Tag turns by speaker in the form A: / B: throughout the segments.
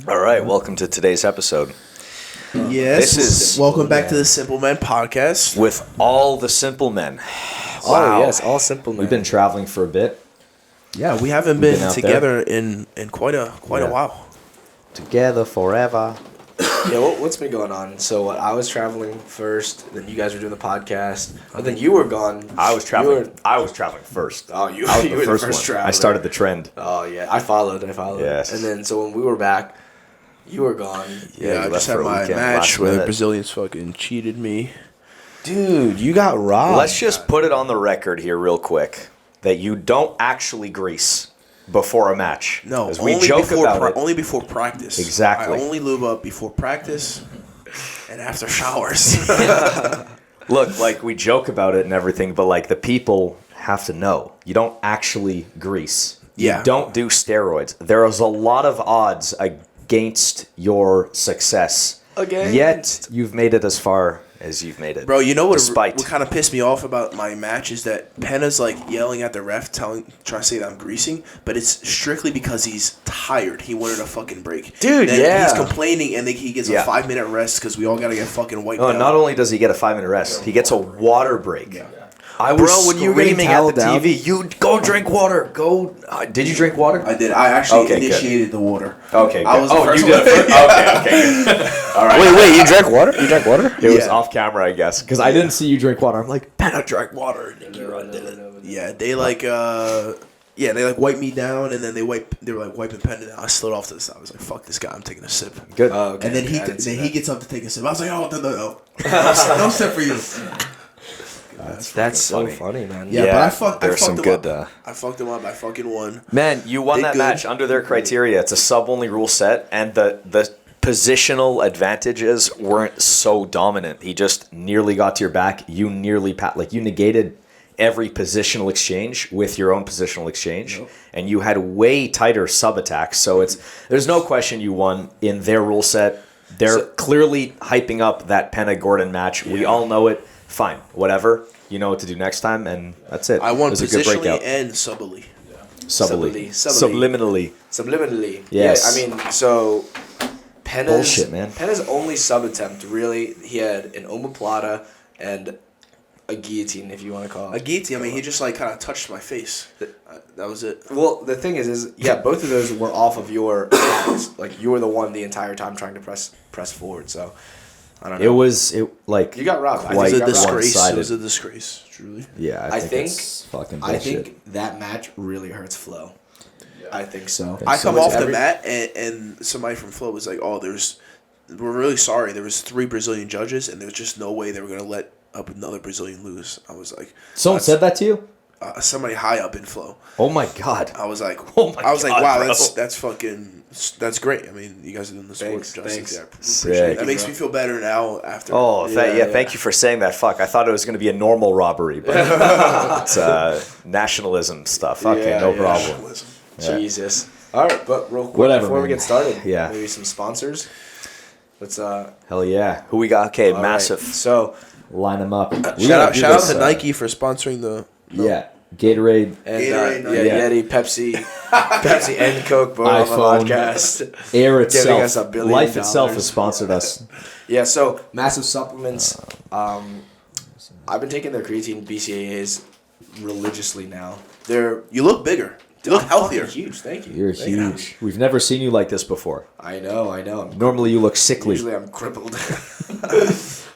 A: All right, welcome to today's episode.
B: Yes,
A: This is
B: welcome back to the Simple Men podcast.
A: with all the simple men.
C: Wow. Oh, yes, all simple men.
D: We've been traveling for a bit.
B: Yeah, we haven't
D: We've
B: been
D: been out
B: together in quite a
D: Yeah.
B: while.
D: Together forever.
C: Yeah, what's been going on? So I was traveling first, then you guys were doing the podcast, and then you were gone.
A: I was traveling. I was traveling first.
C: Oh, you
A: I was
C: were the first
A: one.
C: traveler.
A: I started the trend.
C: Oh yeah, I followed.
A: Yes.
C: And then so when we were back, you were gone.
B: Yeah, I
A: you
B: just
A: left for
B: had
A: a
B: my
A: weekend
B: match
A: last
B: where the
A: minute.
B: Brazilians fucking cheated me.
C: Dude, you got robbed.
A: Let's just put it on the record here real quick that you don't actually grease before a match.
B: No,
A: As we joke about it.
B: only before practice.
A: Exactly.
B: I only lube up before practice and after showers.
A: Look, like we joke about it and everything, but like the people have to know you don't actually grease.
B: Yeah.
A: You don't do steroids. There is a lot of odds against your success.
C: Against.
A: Yet you've made it as far as you've made it.
B: Bro, you know what
A: Despite.
B: kind of pissed me off about my match is that Pena's like yelling at the ref, trying to say that I'm greasing, but it's strictly because he's tired. He wanted a fucking break.
C: Dude,
B: then
C: yeah.
B: He's complaining and then he gets
A: Yeah.
B: a 5-minute rest because we all got to get fucking wiped
A: Oh,
B: out.
A: not only does he get a 5-minute rest, he gets a water break. I was
C: Bro, when you were getting
A: screaming at the
C: toweled
A: TV, you go drink water. Go. Did you drink water?
B: I did. I actually
A: Okay, good.
B: initiated the water.
A: Okay.
B: I
A: good.
B: was the
A: Oh,
B: first
A: you did.
B: one.
A: it first? Okay. All right.
C: Wait, you drank water? You drank water?
A: It was
B: Yeah.
A: off camera, I guess, because I didn't see you drink water. I'm like, Pena drank water. And Nicky Rod did it.
B: Yeah, they they wiped me down and then they were like wiping Pena down. I slid off to the side. I was like, fuck this guy, I'm taking a sip.
A: Good.
C: Oh, okay.
B: And then
C: I didn't see that.
B: he gets up to take a sip. I was like, oh no. No sip for you.
C: That's so
A: funny.
C: funny, man.
B: Yeah, but I fucked
A: there's some
B: him
A: good.
B: up. I fucked him up. I fucking won.
A: Man, you won
B: Did
A: that
B: good.
A: match under their criteria. It's a sub-only rule set, and the positional advantages weren't so dominant. He just nearly got to your back. You nearly you negated every positional exchange with your own positional exchange, and you had way tighter sub attacks. So there's no question you won in their rule set. They're clearly hyping up that Pena Gordon match. We all know it. Fine, whatever. You know what to do next time, and that's it.
B: I won
A: It was a good
B: positionally
A: breakout.
B: and subly.
A: Subliminally.
C: Subliminally.
A: Subliminally.
C: Subliminally.
A: Yes.
C: Yeah, I mean, so Pena's
A: Bullshit, man.
C: Pena's only sub attempt, really, he had an omoplata and a guillotine, if you want to call it.
B: A guillotine. I mean, he just like kind of touched my face. That was it.
C: Well, the thing is both of those were off of your hands. Like, you were the one the entire time trying to press forward, so I don't know.
A: You
C: got robbed.
B: It was
A: Quite
B: a disgrace.
A: one-sided.
B: It was a disgrace, truly.
A: Yeah,
C: I think
A: it's fucking
C: I
A: bullshit.
C: think that match really hurts Flo. I think so.
B: I
A: so
B: come
A: it's
B: off the
C: every-
B: mat and somebody from Flow was like, "Oh, we're really sorry. There was 3 Brazilian judges, and there's just no way they were gonna let up another Brazilian lose." I was like,
D: Someone said that to you?
B: somebody high up in Flow.
A: Oh my god.
B: I was like,
A: Oh my
B: I was like,
A: God,
B: wow,
A: bro.
B: that's great. I mean, you guys are doing the sport
C: Thanks,
B: justice.
C: thanks.
B: Yeah, I appreciate
A: Sick.
B: it. That makes me feel better now after.
A: Oh,
C: Yeah.
A: thank you for saying that. Fuck, I thought it was going to be a normal robbery, but it's nationalism stuff. Okay,
C: Yeah,
A: no
C: yeah.
A: problem.
B: Nationalism.
C: Jesus. All right, but real quick
D: Whatever,
C: before we
D: man.
C: get started,
A: Yeah.
C: maybe some sponsors. Let's
A: Hell yeah. Who we got? Okay,
C: all right.
A: massive.
C: So
D: Line them up.
B: Shout out to Nike for sponsoring the.
D: Yeah. Gatorade,
C: and
B: Gatorade,
C: Yeti, Pepsi, and Coke both on
D: iPhone.
C: the podcast.
D: Air
C: Giving us
D: itself,
C: $1 billion.
D: life itself has sponsored us.
C: Yeah, so massive supplements. I've been taking their creatine BCAAs religiously now.
B: You look bigger. You look
C: I'm
B: healthier.
C: fucking huge. Thank you.
D: You're
C: Thank you.
D: huge.
A: We've never seen you like this before.
C: I know.
A: Normally you look sickly.
C: Usually I'm crippled.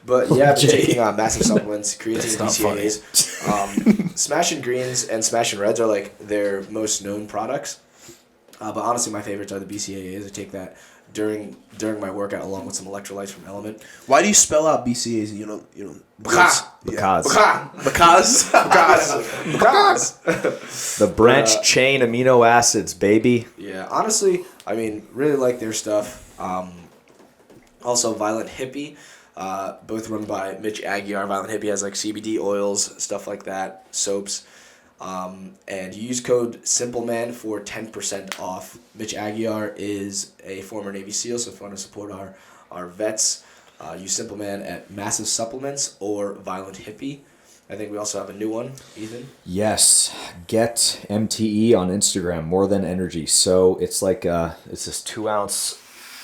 C: But yeah, I've been taking massive supplements, creatine, BCAAs. Smash and Greens and Smash and Reds are like their most known products. But honestly, my favorites are the BCAAs. I take that during my workout along with some electrolytes from Element.
B: Why do you spell out BCAs? You know.
A: Because.
C: Because.
A: The branched chain amino acids, baby.
C: Yeah, honestly, I mean, really like their stuff. Also, Violent Hippie, both run by Mitch Aguiar. Violent Hippie has like CBD oils, stuff like that, soaps. And you use code SimpleMan for 10% off. Mitch Aguiar is a former Navy SEAL, so if you want to support our vets, use SimpleMan at Massive Supplements or Violent Hippie. I think we also have a new one, Ethan.
D: Yes, get MTE on Instagram, More Than Energy. So it's like
A: It's this 2-ounce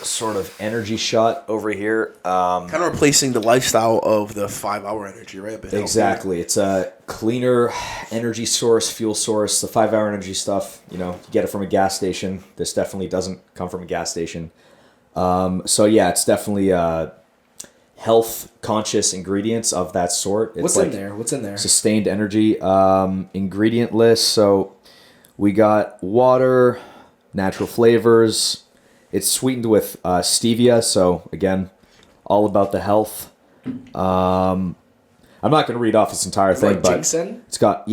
A: sort of energy shot over here.
B: Kind of replacing the lifestyle of the 5-hour energy, right? A bit
A: Exactly. It's a cleaner energy source, fuel source. The 5-hour energy stuff, you get it from a gas station. This definitely doesn't come from a gas station. So yeah, it's definitely health conscious ingredients of that sort. It's
C: What's in there?
A: Sustained energy. Ingredient list. So we got water, natural flavors. It's sweetened with stevia, so again, all about the health. I'm not going to read off this entire thing, but
C: ginseng?
A: it's got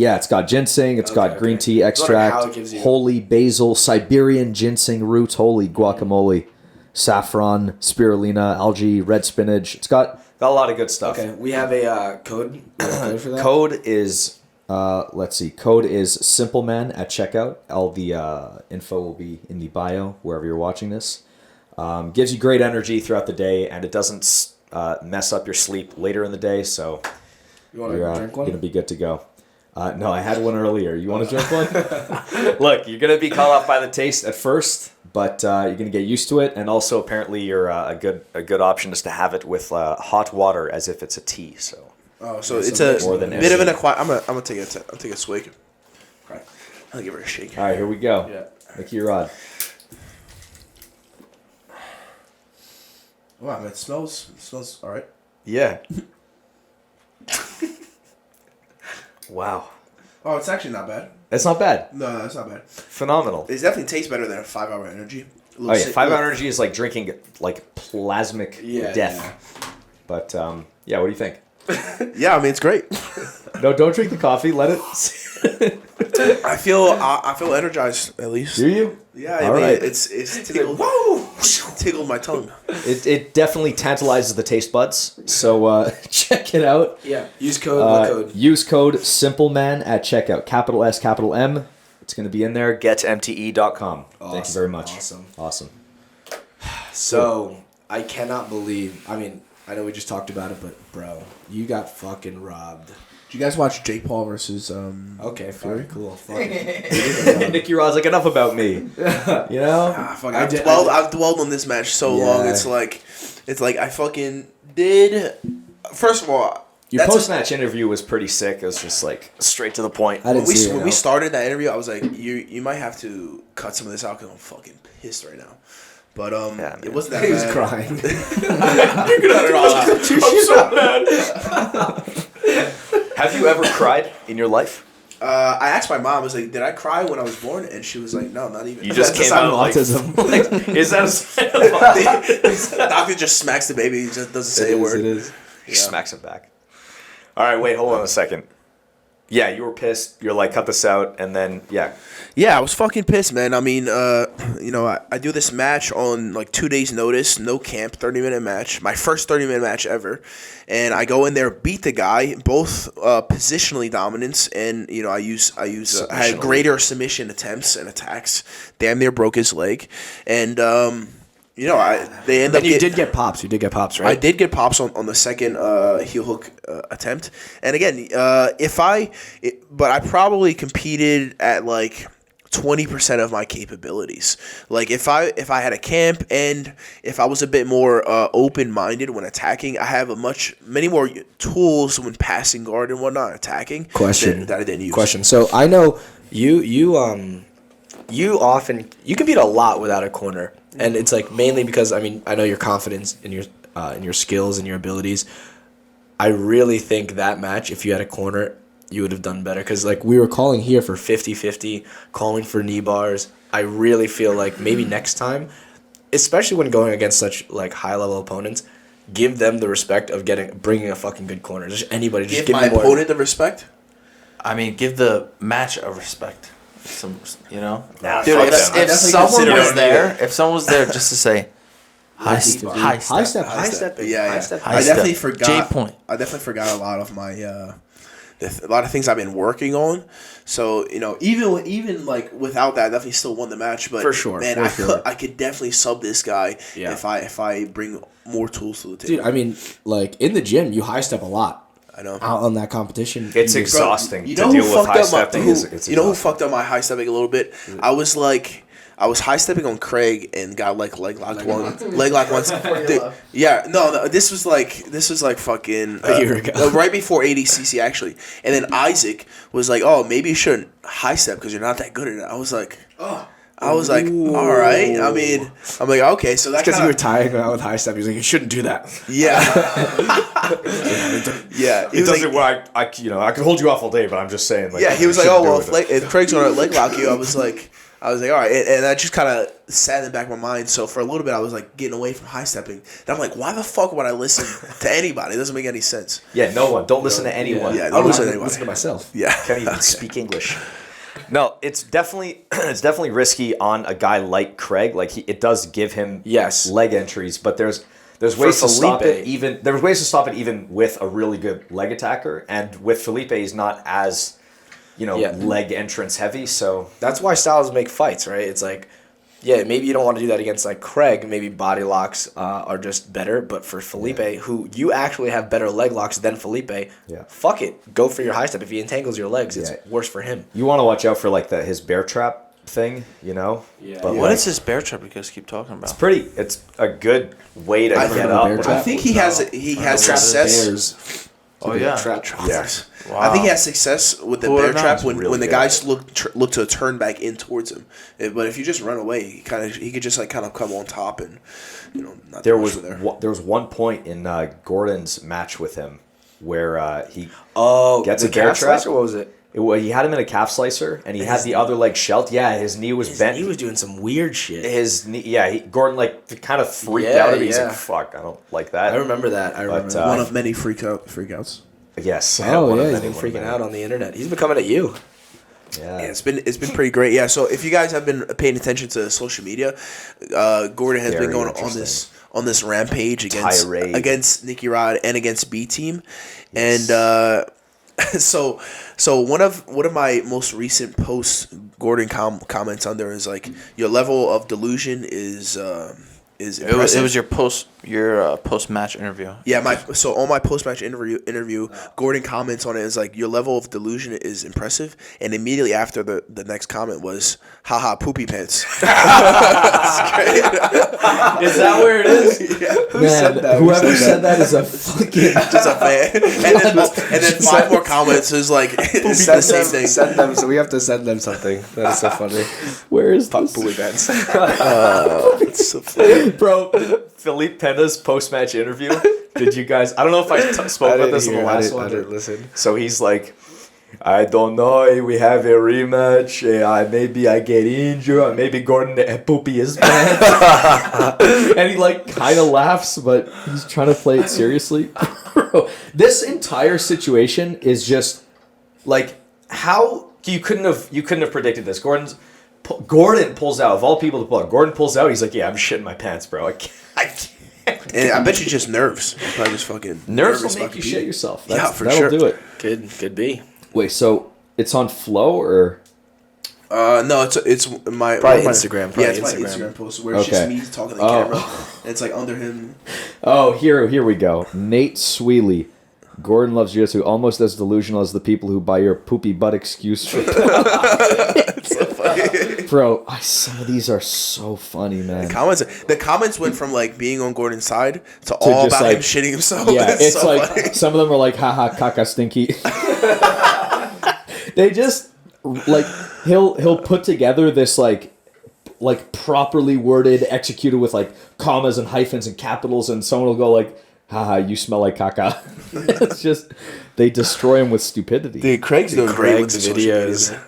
A: ginseng, it's got green tea
C: how
A: extract,
C: it gives you-
A: holy basil, Siberian ginseng roots, holy guacamole, saffron, spirulina, algae, red spinach. It's got a lot of good stuff.
C: Okay, we have a code. For that?
A: Code is let's see. Code is SimpleMan at checkout. All the info will be in the bio wherever you're watching this. Gives you great energy throughout the day, and it doesn't mess up your sleep later in the day. So
C: You want to
A: you're
C: drink one?
A: gonna be good to go. No, I had one earlier. You want to drink one? Look, you're gonna be caught off by the taste at first, but you're gonna get used to it. And also, apparently, you're a good option is to have it with hot water as if it's a tea. So.
B: Oh, so
C: Yeah,
B: it's
C: some
B: a
A: more than
B: bit of an
A: energy.
B: acquired. I'm gonna take a swig. Right. I'll give her a shake.
A: All right, here we go.
C: Yeah.
A: Nicky Rod.
B: Wow, man, it smells all right.
A: Yeah. Wow.
B: Oh, it's actually not bad.
A: That's not bad.
B: No, it's not bad.
A: Phenomenal.
B: It definitely tastes better than a 5-hour energy.
A: Oh yeah, 5-hour energy is like drinking like plasmic death.
C: Yeah.
A: But yeah, what do you think?
B: Yeah, I mean it's great.
A: No, don't drink the coffee. Let it.
B: I feel energized at least.
A: Do you?
B: Yeah,
A: All
B: I mean
A: right.
B: it's tickled. Whoa! Tickled my tongue.
A: It definitely tantalizes the taste buds. So check it out.
C: Yeah. Use code. What code?
A: Use code SimpleMan at checkout. Capital S, capital M. It's going to be in there. GetMTE.com. Thank you very much. Awesome.
C: So I cannot believe. I mean, I know we just talked about it, but bro, you got fucking robbed.
B: Did you guys watch Jake Paul versus
C: Okay,
B: Fury?
C: fine, cool. Fuck it.
A: Nicky Rod's like, enough about me. You know?
B: Fuck,
C: I
B: I've dwelled on this match so long. It's like I fucking did. First of all,
A: Your post-match interview was pretty sick. It was just like straight to the point.
C: I didn't see it.
B: when we started that interview, I was like, you might have to cut some of this out because I'm fucking pissed right now. But it wasn't that
C: He was
B: bad.
C: crying.
B: You could cut it all out. I'm so mad.
A: Have you ever cried in your life?
B: I asked my mom, I was like, did I cry when I was born? And she was like, no, not even.
A: You just
B: That's
A: came
B: a sign
A: out
B: of
A: like,
C: autism.
A: like, is that a sign of autism?
B: Doctor just smacks the baby. He just doesn't say a word.
C: It is.
A: He smacks him back. All right, wait, hold on a second. Yeah, you were pissed. You're like, cut this out, and then
B: Yeah, I was fucking pissed, man. I mean, I do this match on like 2 days' notice, no camp, 30-minute match, my first 30-minute match ever, and I go in there, beat the guy, both positionally dominance, and I had greater submission attempts and attacks, damn near broke his leg, and they end up.
C: You did get pops. You did get pops, right?
B: I did get pops on the second heel hook attempt, and again, but I probably competed at like 20% of my capabilities. Like if I had a camp and if I was a bit more open minded when attacking, I have many more tools when passing guard and whatnot attacking.
C: Question
B: that I didn't use.
C: Question. So I know you often compete a lot without a corner, and it's like mainly because I know your confidence in your skills and your abilities. I really think that match, if you had a corner, you would have done better, because like we were calling here for 50-50, calling for knee bars. I really feel like maybe next time, especially when going against such like high level opponents, give them the respect of bringing a fucking good corner. Just anybody, just
B: Give my
C: me more.
B: opponent the respect.
E: I mean, give the match a respect. Some,
A: Nah,
E: Dude,
A: fuck
E: if,
A: them.
E: if someone
B: consider
E: was
B: it.
E: there, if someone was there just to say, high step.
C: High step.
B: Yeah.
C: step.
B: I
E: step.
B: definitely forgot.
E: J point.
B: I definitely forgot a lot of my a lot of things I've been working on. So even like without that, I definitely still won the match. But
C: For sure,
B: man, I could definitely sub this guy
C: Yeah.
B: if I bring more tools to the table.
C: Dude, I mean, like in the gym, you high step a lot.
B: I know.
C: Out on that competition,
A: It's
C: you-
A: exhausting
B: You
A: to
B: know
A: deal
B: who
A: with
B: fucked
A: high
B: up
A: stepping.
B: who
A: It's
B: you know who
A: exhausting.
B: fucked up my high stepping a little bit? I was like I was high stepping on Craig and got leg locked once. Yeah, no, this was like fucking
C: A year ago.
B: right before ADCC actually. And then Isaac was like, "Oh, maybe you shouldn't high step because you're not that good at it." I was like, "Oh." I was like, all right. I mean, I'm like, okay, so that's
C: Because you were tired out with high step. He's like, you shouldn't do that.
B: Yeah. Yeah. He
A: It
B: was
A: doesn't.
B: like,
A: I I can hold you off all day, but I'm just saying. Like,
B: yeah, he was
A: you
B: like, oh,
A: shouldn't
B: well,
A: do it.
B: if Craig's going to leg lock you, I was like, all right. And that just kind of sat in the back of my mind. So for a little bit, I was like getting away from high stepping. And I'm like, why the fuck would I listen to anybody? It doesn't make any sense.
A: Yeah, no one. Don't listen to anyone.
B: Yeah,
C: I
B: don't
C: don't
B: listen to anybody.
C: listen to myself.
B: Yeah.
A: Can't even speak English. No, it's definitely risky on a guy like Craig. Like it does give him
C: Yes.
A: leg entries, but there's ways to stop
C: Felipe.
A: it. There's ways to stop it even with a really good leg attacker, and with Felipe, he's not as leg entrance heavy. So
C: That's why styles make fights, right? It's like, yeah, maybe you don't want to do that against like Craig. Maybe body locks are just better. But for Felipe, who you actually have better leg locks than Felipe, fuck it. Go for your high step. If he entangles your legs, it's worse for him.
A: you want to watch out for like his bear trap thing,
C: Yeah.
A: But
E: What is this bear trap you guys keep talking about?
A: It's a good way to
B: I
A: get
C: think
A: up.
C: bear
A: with
C: trap.
B: I think he has success.
C: Bears.
E: Oh yeah.
C: Trap.
B: Yes.
E: Wow.
B: I think he has success with the
E: Who
B: bear
E: are not?
B: trap when
A: Really
B: the
A: good.
B: guys look to turn back in towards him. But if you just run away, he could just like kind of come on top and not
A: There
B: too much
A: was
B: from there.
A: there was one point in Gordon's match with him where he
C: Oh,
A: Gets
C: the
A: a bear
C: calf
A: trap?
C: slicer? What was it?
A: he had him in a calf slicer and he had the other leg shelled. Yeah, his knee was bent.
C: He was doing some weird shit.
A: His knee. Yeah, Gordon like kind of freaked
C: Yeah,
A: out of it. He's
C: yeah.
A: like, "Fuck, I don't like that."
C: I remember that.
A: But,
B: One of many freakouts.
A: Yes.
C: Oh
A: one of
C: yeah, he's
A: many,
C: been
A: one of
C: freaking
A: many.
C: out on the internet. He's been coming at you.
A: Yeah.
B: Yeah, it's been pretty great. Yeah, so if you guys have been paying attention to social media, Gordon has been
A: Very
B: going on
A: interesting.
B: this rampage
A: Tirade.
B: against Nicky Rod and against B Team, and so one of my most recent posts, Gordon comments on there is like, your level of delusion is impressive.
E: It was your post match interview.
B: Yeah, on my post match interview, Gordon comments on it as like, your level of delusion is impressive, and immediately after the next comment was, haha, poopy pants.
A: Is that where it is?
D: Whoever said that is a fucking.
B: Just a fan. And then 5 more comments is like it's the same thing.
C: Send them. So we have to send them something. That is so funny.
D: Where is this?
C: Bully bands.
B: It's so funny.
A: Bro, Felipe Pena's post-match interview. Did you guys? I don't know if I spoke about this in the last one.
C: I didn't listen.
A: So he's like, I don't know if we have a rematch. Maybe I get injured. Maybe Gordon poopy his pants.
D: And he like kind of laughs, but he's trying to play it seriously. Bro, this entire situation is just
A: Like, how you couldn't have predicted this. Gordon pulls out, of all people to pull out. Gordon pulls out. He's like, yeah, I'm shitting my pants, bro. I can't.
B: And I bet you just nerves. You're probably just fucking
D: nerves will
B: nervous
D: make
B: about
D: you
B: competing.
D: shit yourself.
B: Yeah, for
D: that'll
B: sure.
D: do it.
C: Could be.
D: Wait, so it's on Flow or?
B: No, it's my
C: Probably
B: my-
C: Instagram,
B: Yeah, it's my
C: probably
B: Instagram
C: Instagram.
B: post where it's just
D: Okay.
B: me talking to the
D: Oh.
B: camera, and it's like under him.
D: Oh, here we go. Nate Sweely. Gordon loves jiu-jitsu almost as delusional as the people who buy your poopy butt excuse for Bro, some of these are so funny, man.
B: The comments went from like being on Gordon's side to all
D: just,
B: about
D: like-
B: him shitting himself.
D: Yeah, it's
B: so
D: like
B: funny.
D: some of them are like, haha, caca stinky. They just like he'll put together this like properly worded, executed with like commas and hyphens and capitals, and someone will go like, haha, you smell like caca. It's just they destroy him with stupidity.
B: Dude, Craig's doing great with
C: Craig's
B: the social media.
C: videos.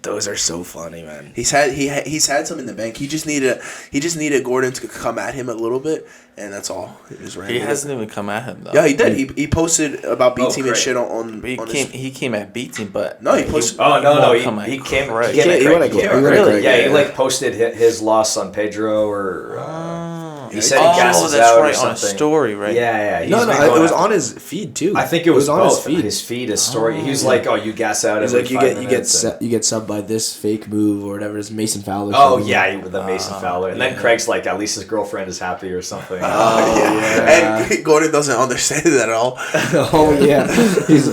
C: Those are so funny, man.
B: He's had some in the bank. He just needed Gordon to come at him a little bit, and that's all. He just ran
E: He
B: with it.
E: hasn't even come at him though.
B: Yeah, he did. He posted about B
A: Oh,
B: Team and
A: great.
B: shit on
E: He came at B Team, but
B: No, he posted.
A: Oh no,
E: won't come at
A: he came.
E: Craig.
A: He came at
C: He
A: Craig.
C: went
A: He
C: at
A: came
C: Craig.
A: at
C: Really?
A: Craig. Yeah,
C: Yeah.
A: he like posted his loss on Pedro or. He said he
E: oh,
A: gasses
E: that's
A: out or
E: right, on a
A: something.
E: story, right?
A: Yeah. He's
C: No,
A: been going
C: it was
A: after-
C: on his feed too.
A: I think it was
C: on
A: both.
C: his feed.
A: His story. He was like, "Oh, you gas out."
C: He's
A: every
C: like, you
A: 5
C: get
A: minutes," and-
C: you get subbed by this fake move or whatever. It's Mason Fowler.
A: Oh
C: something.
A: yeah, with the Mason Fowler, and then Craig's like, "At least his girlfriend is happy" or something.
B: And Gordon doesn't understand it at all.
C: Oh yeah. He's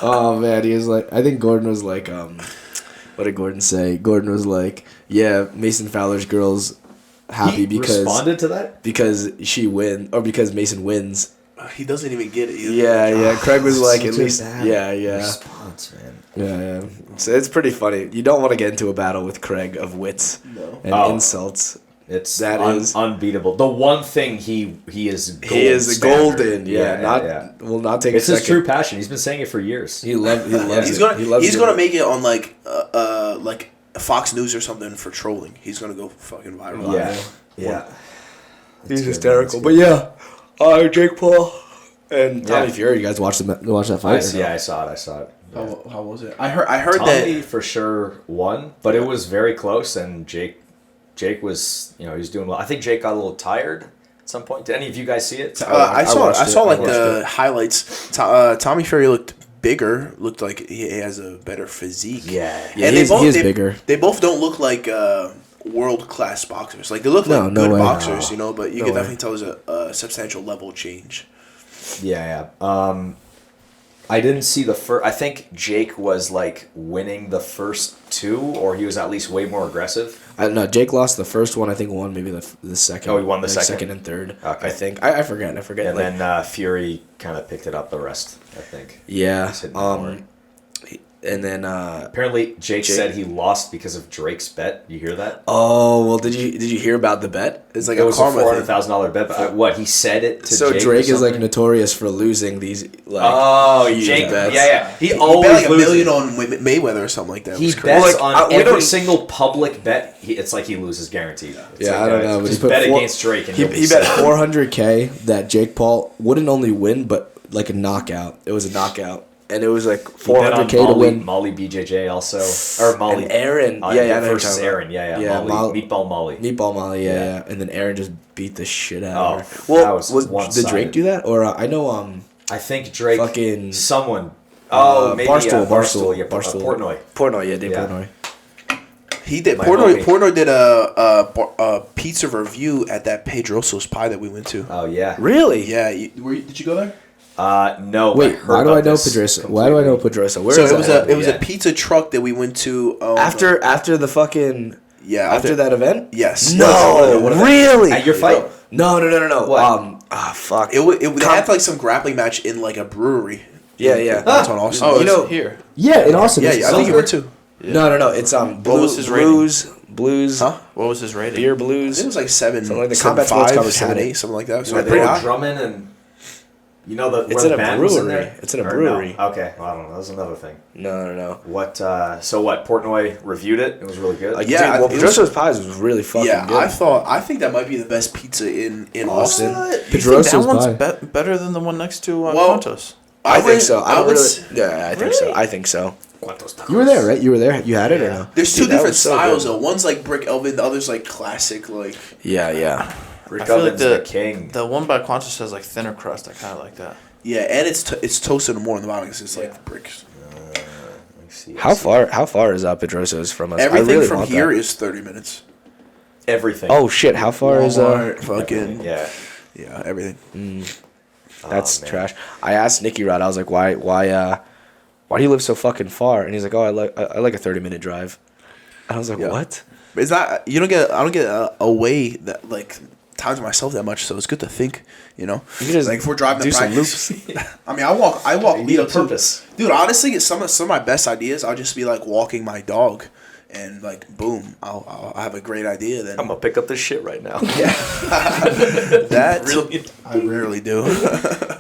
C: oh man, he was like, I think Gordon was like, what What did Gordon say? Gordon was like, "Yeah, Mason Fowler's girl's happy
D: He
C: because
D: responded to that.
C: she wins or because Mason wins."
B: He doesn't even get it.
C: Yeah. Craig was like, at
A: Such a
C: least,
A: bad
C: yeah.
A: response, man.
C: Yeah. So it's pretty funny. You don't want to get into a battle with Craig of wits and
A: Oh.
C: insults.
A: It's
C: That is-
A: unbeatable. The one thing he is gold
C: He is
A: standard.
C: golden. Yeah. Will not take
A: It's
C: a
A: his
C: second.
A: true passion. He's been saying it for years.
C: He loves
B: He's
C: it.
B: gonna
C: He loves
B: he's
C: it.
B: gonna make it on like Fox News or something for trolling. He's gonna go fucking viral.
A: Yeah.
C: He's
A: good,
C: hysterical.
A: man.
C: But yeah, Jake Paul and Tommy
A: Yeah.
C: Fury. You guys watch that fight?
A: I saw it.
B: How was it? I heard
A: Tommy
B: that.
A: for sure won, but it was very close, and Jake was, he was doing well. I think Jake got a little tired at some point. Did any of you guys see it?
B: I saw
C: watched it.
B: like
C: I watched
B: the
C: it.
B: highlights. Tommy Fury looked bigger. Looked like he has a better physique.
C: Yeah,
B: and
C: he is bigger.
B: They both don't look like world class boxers. Like they look like
C: no
B: good
C: way.
B: boxers, but you
C: No
B: can
C: way.
B: definitely tell there's a substantial level change.
A: Yeah. I didn't see the first. I think Jake was like winning the first two, or he was at least way more aggressive.
C: No, Jake lost the first one. I think won maybe the second.
A: Oh, he won the
C: like
A: second?
C: and third.
A: Okay.
C: I think. I forget.
A: And then Fury kind of picked it up the rest, I think.
C: Yeah.
A: He's hitting more.
C: And then
A: Apparently, Jake said he lost because of Drake's bet. You hear that?
C: oh well, did you hear about the bet?
B: It's like
A: It
B: a
A: was a
B: karma thing.
A: $400,000 bet. But what he said it to
C: So
A: Jake.
C: Drake
A: or
C: is like
A: something?
C: notorious for losing these like.
A: Oh,
C: huge
A: Jake.
C: bets.
A: Yeah. He
B: He bet
A: always
B: like $1
A: loses.
B: million on Mayweather or something like that. It
A: He
B: was
A: bets
B: crazy.
C: Like,
A: on
C: we
A: every
C: don't-
A: single public bet. It's like he loses guaranteed. It's
C: Yeah,
A: like,
C: I don't know, but
A: Just
C: he put
A: bet
C: four-
A: against Drake, and
C: He
A: he'll be
C: bet
A: set.
C: $400K that Jake Paul wouldn't only win, but like a knockout. It was a knockout, and it was like
A: He bet on
C: $400K to
A: Molly,
C: win.
A: Molly BJJ also, or Molly
C: And Aaron,
A: I know
C: I know
A: versus
C: you're talking about.
A: Aaron, yeah,
C: Yeah,
A: Molly, Meatball Molly.
C: Meatball Molly,
A: Yeah.
C: yeah, and then Aaron just beat the shit out
A: Oh,
C: of her.
A: that
C: Well,
A: was
C: did
A: one-sided.
C: Drake do that? Or I know
A: I think Drake,
C: fucking
A: someone. Oh, maybe
C: Barstool,
A: Barstool, yeah,
C: Barstool.
A: Portnoy.
C: Portnoy, yeah, Dave
A: Yeah.
C: Portnoy.
B: He did.
A: My
B: Portnoy
A: homie.
B: did a pizza review at that Pedroso's Pie that we went to.
A: Oh yeah.
C: Really?
B: Yeah, did you go there?
A: No.
C: Wait,
A: heard
C: why do I
A: about
C: know
A: this
C: Pedrosa? Why do I know
A: completely.
C: Pedrosa? Where
B: So
C: is
B: it was
C: that?
B: a
A: Yeah.
B: pizza truck that we went to
C: after the fucking after that event.
B: Yes.
C: No,
B: What-
C: really?
A: At your fight?
C: No.
A: What?
C: Fuck.
B: They had like some grappling match in like a brewery.
C: Yeah.
B: That's on Austin.
E: Oh,
C: You
E: it's
C: know-
E: here.
C: Yeah, in Austin.
B: yeah,
C: it's
B: I think you
C: silver.
B: went too.
C: No. It's
E: What was his rating?
C: blues,
B: Huh?
E: What was his rating?
C: beer
B: I
C: blues.
B: think it was like 7.
C: Something like the
B: 7.5,
C: Combat Sports covers
B: 7.8, something like that. So
A: Were
B: pretty
A: they all
B: high.
A: drumming and?
C: It's
A: where
C: in
A: the
C: a
A: band was in
C: brewery.
A: there?
C: It's in a
A: Or no?
C: brewery.
A: Okay, well, I don't know. That was another thing.
C: No.
A: What? So what? Portnoy reviewed it. It was really good.
C: Like,
B: Yeah,
C: dude, well,
B: it was-
C: Pedrosa's Pies was really fucking
B: Yeah,
C: good.
B: I think that might be the best pizza in Austin.
E: You think
C: Pedrosa's
E: that one's
C: pie.
E: better than the one next to
B: Well,
E: Quantos?
C: I think
B: would-
C: so. I
B: would
C: really.
B: s-
C: Yeah, I think so. I think so.
A: ¿Cuántos tacos?
C: You were there, right? You were there. You had it or no?
B: There's two
C: Dude, that
B: different
C: was so
B: styles
C: good.
B: though. One's like brick oven, the other's like classic. Like
C: Yeah.
A: Rick
E: I feel like
A: Owens, the king.
E: The one by Quantos has like thinner crust. I kind of like that.
B: yeah, and it's toasted more on the bottom because it's like bricks.
A: Let me see.
C: How far is Pedrosa's from us? I
B: Everything
C: really
B: from
C: want
B: here
C: that.
B: is 30 minutes.
A: Everything.
C: Oh shit! How far is
B: Walmart, fucking
A: yeah.
B: yeah, everything.
C: That's
A: man.
C: trash. I asked Nicky Rod. I was like, why do you live so fucking far? And he's like, oh, I like a 30-minute drive. And I was like,
B: Yeah.
C: what?
B: It's not I don't get a way that like time to myself that much, so it's good to think.
C: You can just
B: Like if we're driving
C: do
B: to
C: some
B: practice.
C: loops.
B: I mean, I walk.
A: You need a
B: Leo, too.
A: purpose.
B: Dude. Honestly, some of my best ideas, I'll just be like walking my dog, and like boom, I'll have a great idea. Then
A: I'm gonna pick up this shit right now.
B: that
A: Really?
B: I rarely do.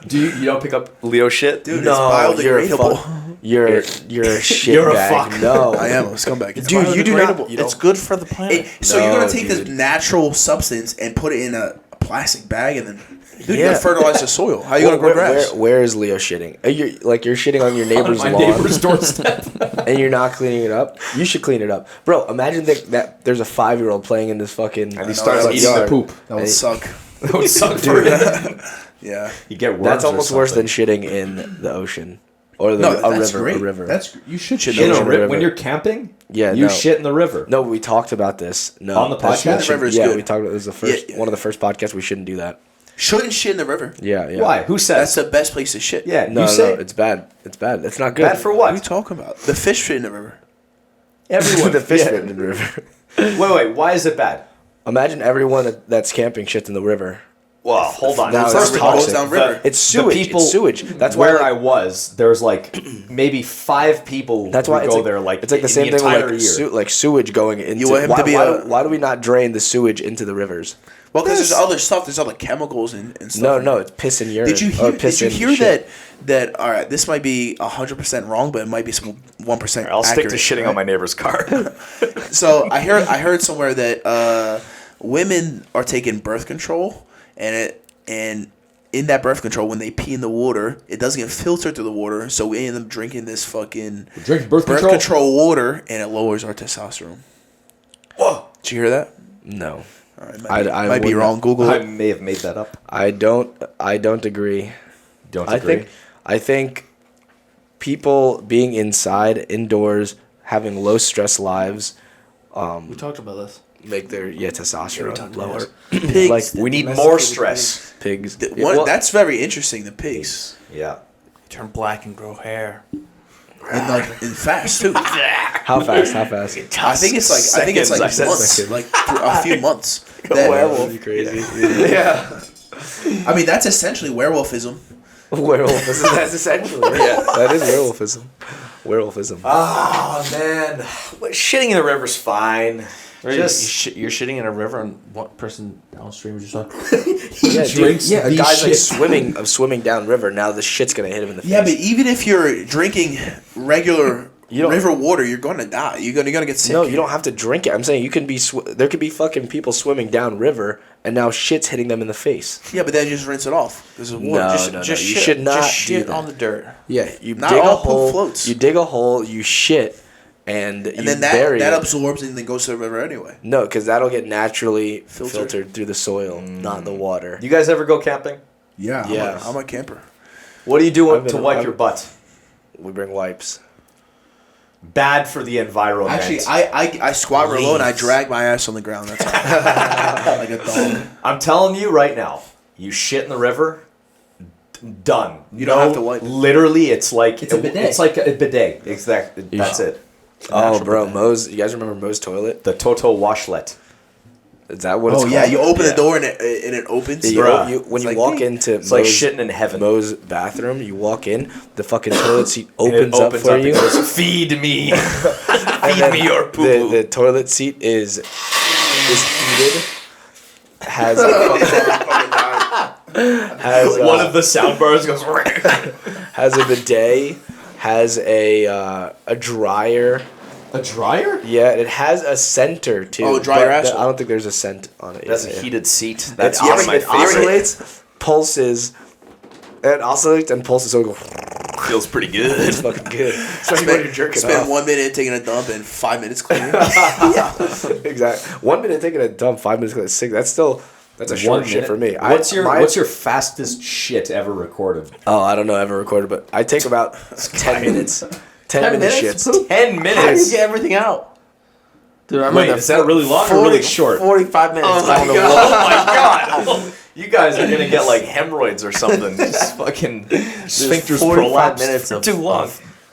A: Do you don't pick up Leo shit?
B: Dude,
C: No,
B: it's
C: you're a
B: biodegradable.
C: You're a shit
A: You're a
C: bag.
A: fuck.
C: No,
B: I am a scumbag. It's
C: Dude, you do not.
B: biodegradable.
C: You don't.
E: It's good for the planet.
B: So you're gonna
C: No,
B: take this
C: dude.
B: natural substance and put it in a plastic bag, and then you're
C: Yeah.
B: gonna fertilize the soil. How you gonna grow grass?
C: Where is Leo shitting? You're shitting on your neighbor's
A: my
C: lawn,
A: neighbor's doorstep.
C: and you're not cleaning it up. You should clean it up, bro. Imagine that there's a 5-year-old playing in this fucking.
A: And he starts
C: front
A: eating the
C: yard.
A: poop.
B: That would suck.
A: That would suck for him.
B: Yeah.
A: You get worms.
C: That's
A: or
C: almost worse than
A: something.
C: shitting in the ocean or
B: No,
C: a
B: that's
C: river.
B: great.
C: A river.
B: That's you should shit
A: Shit
B: in
A: in
B: the
A: a
B: river.
A: river. When you're camping,
C: Yeah,
A: you
C: no.
A: shit in the river.
C: No, we talked about this. No,
A: On the
C: that
A: podcast?
C: shouldn't-
B: The river is
C: yeah,
B: good.
C: we talked about. It was the first
B: Yeah.
C: one of the first podcasts. We shouldn't do that.
B: Shouldn't shit in the river.
C: Yeah.
A: Why? Who
B: That's
A: says?
B: the best place to shit.
A: Yeah,
C: No,
A: you say
C: it's bad. It's bad. It's not good.
A: bad for
B: What are you
A: what?
B: talking about? The fish shit in the river.
C: Everyone. The fish fit in the river.
A: Wait. Why is it bad?
C: Imagine everyone that's camping shits in the river.
A: Well, hold on.
C: Now
B: First
C: it's
B: of all, it goes
C: toxic.
B: down river.
C: It's sewage.
A: people-
C: It's sewage. That's
A: where
C: why
A: I was, there's like maybe 5 people
C: That's
A: who
C: why it's
A: go
C: like,
A: there like
C: it's like the
A: in
C: same thing
A: entire
C: with
A: year.
C: like sewage going into.
B: You want him to be
C: why do we not drain the sewage into the rivers?
B: Well, because there's other stuff. There's other chemicals and stuff.
C: No, it's piss and urine.
B: Did you
C: or
B: hear?
C: piss
B: Did you
C: and
B: hear
C: shit.
B: that? All right, this might be 100% wrong, but it might be some 1%
A: I'll stick to
B: accurate,
A: shitting
B: right?
A: on my neighbor's car.
B: So I heard somewhere that women are taking birth control, and in that birth control, when they pee in the water, it doesn't get filtered through the water, so we end up drinking this fucking
D: Drink birth control?
B: water, and it lowers our testosterone.
C: Whoa!
B: Did you hear that?
C: No,
B: All right,
C: I
B: might be
C: wouldn't-
B: wrong. Google
A: I
B: it.
A: may have made that up.
C: I don't agree.
A: Don't agree.
C: I think people being indoors, having low stress lives,
E: We talked about this.
C: make their testosterone lower.
B: Pigs.
C: Like
A: we need
B: Domesticated
A: more stress.
C: pigs.
B: That's very interesting. The pigs,
A: Yeah.
E: Turn black and grow hair.
B: and fast too.
C: How fast? How fast?
B: I think it's like
A: I said
B: months,
C: seconds.
B: like a few months.
C: Werewolf. Crazy.
B: Yeah. I mean, that's essentially werewolfism.
C: Werewolfism. That's essentially. Yeah, that is werewolfism. Werewolfism.
A: Oh man, shitting in the river's fine.
E: You're shitting in a river, and what person downstream is just like,
C: Yeah,
D: drinks
C: dude,
D: the
C: a guy's like
D: shit.
C: swimming down river. Now the shit's gonna hit him in the face.
B: Yeah, but even if you're drinking regular
C: You don't-
B: river water, you're gonna die. You're gonna get sick.
C: no, you don't have to drink it. I'm saying you can be. There could be fucking people swimming down river, and now shit's hitting them in the face.
B: Yeah, but then you just rinse it off because of water.
C: No,
E: just
C: you
E: shit,
C: should not
E: just shit
C: do that.
E: on the dirt.
C: Yeah, you
B: Not
C: dig a
B: all poop
C: hole.
B: floats.
C: You dig a hole. You shit, and
B: And
C: you
B: then
C: bury
B: that
C: it.
B: absorbs and then goes to the river anyway.
C: No, because that'll get naturally
B: Filtered.
C: filtered through the soil, not the water.
A: You guys ever go camping?
B: Yeah,
C: Yeah.
B: I'm a camper.
A: What do you do
C: I've
A: to
C: been-
A: wipe
C: I've-
A: your butt?
C: We bring wipes.
A: Bad for the environment.
B: Actually, I squat real low and I drag my ass on the ground. That's all. Like a dog.
A: I'm telling you right now, you shit in the river, done.
B: You don't have to wipe it.
A: Literally, it's like
D: It's a bidet.
A: It's like a bidet. Exactly. That's it.
C: Oh,
A: Natural
C: bro,
A: bidet.
C: Moe's. You guys remember Moe's toilet?
A: The Toto washlet.
C: Is that what
B: Oh
C: it's
B: yeah,
C: called?
B: you open
A: Yeah.
B: the door and it opens.
C: Yeah,
A: Bruh.
C: when
B: It's
C: you
B: like,
C: walk
B: ding.
C: into
A: It's like shitting in heaven.
C: Moe's bathroom, you walk in, the fucking toilet seat
A: And it
C: opens up for
A: and
C: you.
A: goes, feed me.
C: and
A: Feed
C: then
A: me your poo.
C: The toilet seat is heated. Has
A: One of the sound bars goes.
C: has a bidet, has a dryer.
D: A dryer?
C: Yeah, it has a center too.
B: Oh, dryer
C: but
B: asshole.
C: I don't think there's a scent on it.
A: That's
C: Yeah,
A: a
C: yeah.
A: heated seat.
C: It
A: That's one of my favorite.
C: oscillates, pulses. It oscillates and pulses. So it goes.
A: Feels pretty good.
C: It's fucking good. Especially when you're jerking
B: Spend
C: off.
B: 1 minute taking a dump and 5 minutes cleaning.
C: Exactly. 1 minute taking a dump, 5 minutes going to sink. That's a short shit for me.
A: What's your fastest shit ever recorded?
C: Oh, I don't know. I haven't recorded, but I take about 10 minutes. 10 minute
E: minutes?
C: shits.
A: 10
E: How do you
A: minutes.
E: get everything out? Dude, I'm
A: Wait, is that really long or really short?
E: 45 minutes.
A: Oh
E: down
A: my
E: the wall.
A: god! Oh my god! You guys are gonna get like hemorrhoids or something. Just fucking sphincters
E: 45
A: prolapse
E: minutes
A: for
E: of-
A: too long.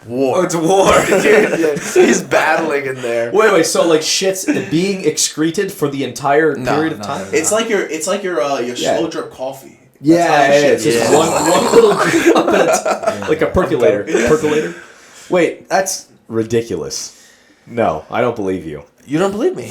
C: Oh, it's war, dude. Yeah, he's battling in there.
D: Wait, so like shit's being excreted for the entire
E: No,
D: period of
E: no,
D: time?
E: no.
B: It's like your
D: Yeah.
B: slow drip coffee.
D: Yeah,
B: That's how
D: it's
B: shit
D: just
B: is.
D: one little drop at a like a percolator. Percolator.
A: Wait, that's ridiculous. No, I don't believe you.
E: You don't believe me?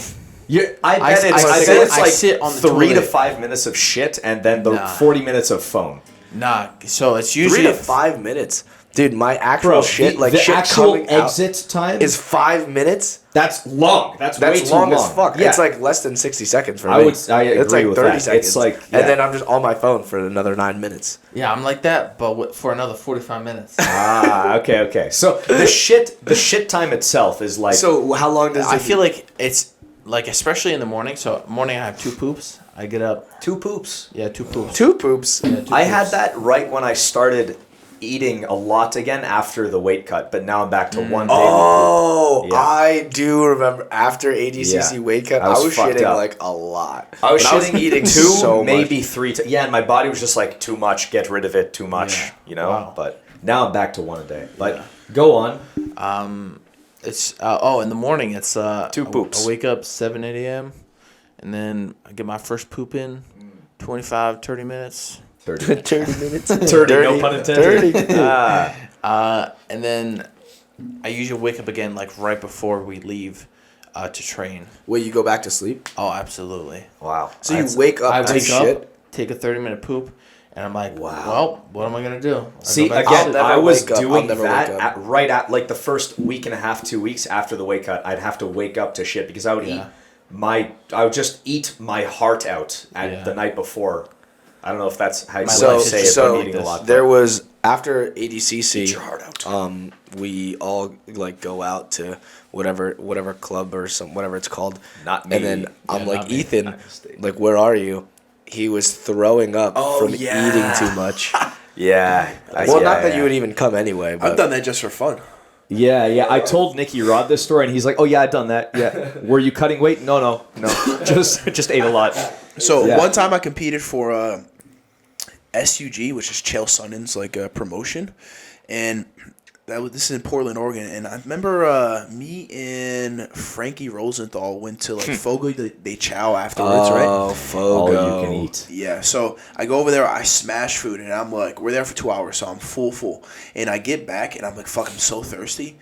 A: I bet
E: I
A: it's, I
E: sit-
A: bet it's
E: I
A: like
E: sit on the
A: 3 to
E: toilet.
A: 5 minutes of shit and then the
E: Nah.
A: 40 minutes of phone.
E: Nah. So it's
C: 3
E: usually
C: to 5 minutes. Dude, my actual
D: Bro,
C: shit,
D: the
C: shit
D: actual
C: coming out
D: exit time
C: is 5 minutes.
D: that's long. That's way
C: That's
D: too
C: long,
D: long
C: as fuck.
D: Yeah.
C: It's like less than 60 seconds for
D: I
C: me.
D: would- I
C: It's
D: agree
C: like
D: with
C: 30
D: that.
C: seconds.
D: It's like- yeah.
C: And then I'm just on my phone for another 9 minutes.
E: Yeah, I'm like that, but for another 45 minutes.
A: Okay. So the shit time itself is like
C: So how long does
E: I
C: it
E: feel like it's like especially in the morning. So morning I have 2 poops. I get up.
A: 2 poops.
E: Yeah, 2 poops.
C: 2 poops?
E: Yeah, 2
A: I had
E: poops.
A: that right when I started eating a lot again after the weight cut, but now I'm back to one day.
C: Oh,
A: Yeah.
C: I do remember after ADCC
A: Yeah.
C: weight cut,
A: I
C: I
A: was
C: was
A: fucked
C: shitting
A: up.
C: like a lot.
A: I was
C: But
A: shitting
C: eating
A: 2,
C: so much.
A: maybe 3. Yeah, and my body was just like too much. Get rid of it. Too much.
E: Yeah.
A: You know.
E: Wow.
A: But now I'm back to 1 a day. But go on.
E: It's in the morning it's
A: 2 poops.
E: I wake up 7-8 a.m. and then I get my first poop in 25-30 minutes.
D: 30.
E: 30 minutes.
A: 30, no pun intended.
E: 30. And then I usually wake up again like right before we leave to train.
C: Will you go back to sleep?
E: Oh, absolutely.
A: Wow.
C: So you wake up
E: I
C: to
E: wake
C: shit?
E: up, take a 30-minute poop, and I'm like, well, what am I going to do?
A: See,
E: go back to
A: again,
E: sleep.
C: never
A: I was
C: wake up. I'll
A: doing
C: never
A: that
C: wake up.
A: right at like the first week and a half, 2 weeks after the weight cut. I'd have to wake up to shit because I would I would just eat my heart out at the night before. I don't know if that's how you say it, but I'm eating a lot.
C: There was after ADCC.
A: Eat your heart out.
C: We all like go out to whatever club or whatever it's called.
A: Not me.
C: And then I'm
E: Yeah,
C: like,
E: not me.
C: Ethan, like, where are you? He was throwing up from
A: yeah.
C: eating too much.
A: Yeah.
C: Well, not that you would even come anyway, but
B: I've done that just for fun.
D: Yeah. I told Nicky Rod this story, and he's like, "Oh yeah, I've done that. Yeah. Were you cutting weight? No. just ate a lot."
B: So
D: Yeah.
B: one time I competed for SUG, which is Chael Sonnen's like promotion, and this is in Portland, Oregon. And I remember me and Frankie Rosenthal went to like Fogo de Chao afterwards, right?
C: oh, Fogo.
D: All you can eat.
B: Yeah, so I go over there, I smash food, and I'm like, we're there for 2 hours, so I'm full. And I get back, and I'm like, fuck, I'm so thirsty.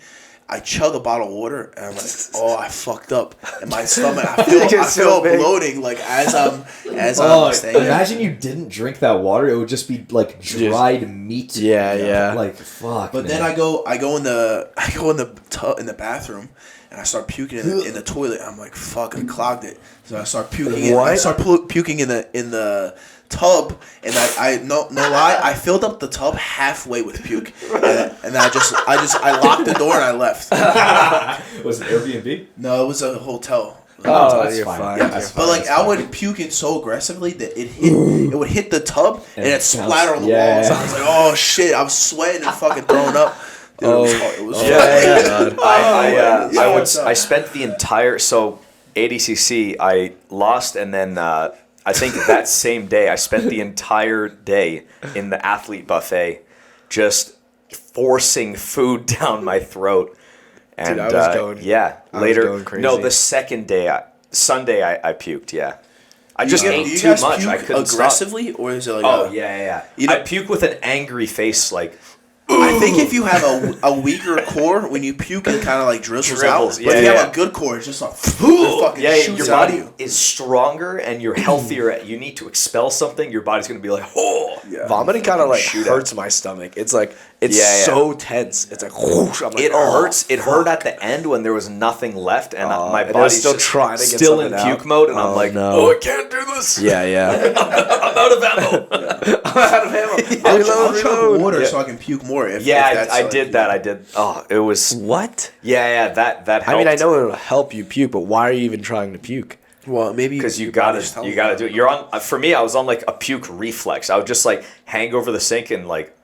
B: I chug a bottle of water, and I'm like, oh, I fucked up. And my stomach, I feel bloating, like, as I'm staying there.
D: Imagine you didn't drink that water; it would just be like dried meat.
C: Yeah.
D: Like fuck.
B: But then I go in the bathroom, and I start puking in the toilet. I'm like, fuck, I clogged it. So I start puking. I start puking in the tub, and I no lie, I filled up the tub halfway with puke, and I locked the door and I left.
D: Was it Airbnb?
B: No, it was a hotel.
D: Oh, that's
C: you're
D: fine.
C: fine.
D: Yeah,
B: Yeah,
D: that's
B: but
D: fine.
B: like I would puke it so aggressively that it would hit the tub and it splatter on the walls. I was like, oh shit! I was sweating and fucking throwing up. Dude, it was
A: I spent the entire ADCC I lost, and then I think that same day I spent the entire day in the athlete buffet, just forcing food down my throat. And
C: Dude, I was going-
A: later.
C: going crazy.
A: No, the second day, Sunday, I puked. Yeah, I just
B: do
A: ate
B: you
A: too
B: guys
A: much.
B: puke
A: I couldn't
B: aggressively, or is it like?
A: Stop. Oh yeah.
B: You know-
A: I puke with an angry face, like.
B: I think if you have a weaker core, when you puke, it kind of like drizzles out.
A: Dribbles,
B: But if you have a good core, it's just like fucking shoots
A: your
B: out of
A: body
B: you.
A: is stronger and you're healthier. You need to expel something. Your body's gonna be like, oh,
B: Yeah.
C: Vomiting kind of like
A: Shoot
C: hurts my stomach. It's like it's
A: Yeah.
C: so tense. It's like whoosh. I'm like,
A: It
C: oh,
A: hurts. It hurt at the end when there was nothing left, and my
C: and I was
A: body's
C: still
A: just
C: trying to get
A: still in
C: something
A: puke
C: out.
A: mode, and I'm
C: Oh,
A: like,
C: no.
A: oh, I can't do this.
C: Yeah.
A: I'm out of ammo.
B: I'll chug water so I can puke more. If that's
A: I
B: like,
A: did that. I did. Oh, it was.
C: What?
A: Yeah. That helped.
C: I mean, I know it'll help you puke, but why are you even trying to puke?
B: Well, maybe
A: Because you
B: your
A: gotta
B: body's telling
A: do it. You're on. For me, I was on like a puke reflex. I would just like hang over the sink and like,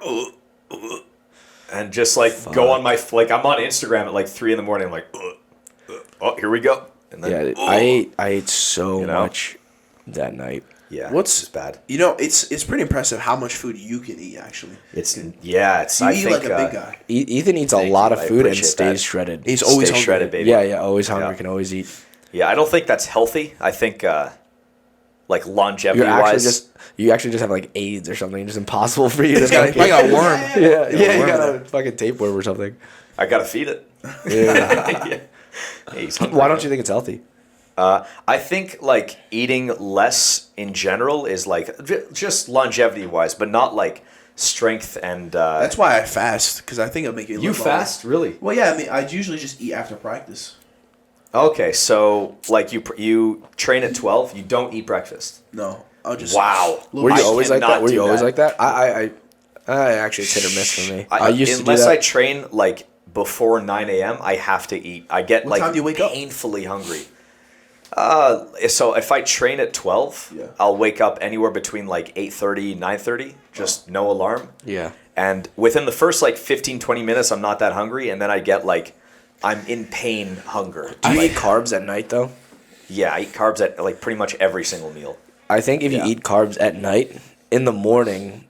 A: and just like go on my like. I'm on Instagram at like 3 a.m. I'm like, oh, here we go. And then,
C: I ate so
A: You know?
C: much that night.
A: yeah,
B: What's
A: it's bad?
B: You know, it's pretty impressive how much food you can eat. Actually,
A: It's
B: you
A: I
B: eat
A: think,
B: like a big guy.
C: Ethan eats a
A: Thank
C: lot
A: you.
C: of
A: I
C: food and
A: appreciate
C: stays
A: that.
C: shredded.
B: He's always
A: Stay
B: hungry.
A: shredded, baby.
C: Yeah, always hungry.
A: Yeah.
C: Can always eat.
A: Yeah, I don't think that's healthy. I think like longevity
C: You
A: wise.
C: actually just have like AIDS or something. It's impossible for you to.
B: I got a worm.
C: Yeah, you
B: worm
C: got a fucking tapeworm or something.
A: I gotta feed it.
C: Yeah.
A: Yeah. He's hungry.
C: Why don't you think it's healthy?
A: I think like eating less in general is like just longevity wise, but not like strength and.
B: That's why I fast, because I think it'll make you.
D: You
B: live longer.
D: fast, really?
B: Well, yeah. I mean, I usually just eat after practice.
A: Okay, so like you train at 12, you don't eat breakfast.
B: No, I'll just.
A: Wow.
B: Little
C: Were you
B: bit.
C: always like
A: cannot
C: that? Were you
A: do
C: always
A: that.
C: like that? I actually it's hit or miss for me. I used to do
A: unless
C: that.
A: I train like before 9 a.m., I have to eat. I get
B: What
A: like
B: time do you wake up?
A: painfully hungry. So if I train at 12,
B: Yeah.
A: I'll wake up anywhere between like 8:30, 9:30, just no alarm.
C: Yeah.
A: And within the first like 15, 20 minutes, I'm not that hungry, and then I get like I'm in pain hunger.
C: Do you eat carbs at night though?
A: Yeah, I eat carbs at like pretty much every single meal.
C: I think if you
A: Yeah.
C: eat carbs at night, in the morning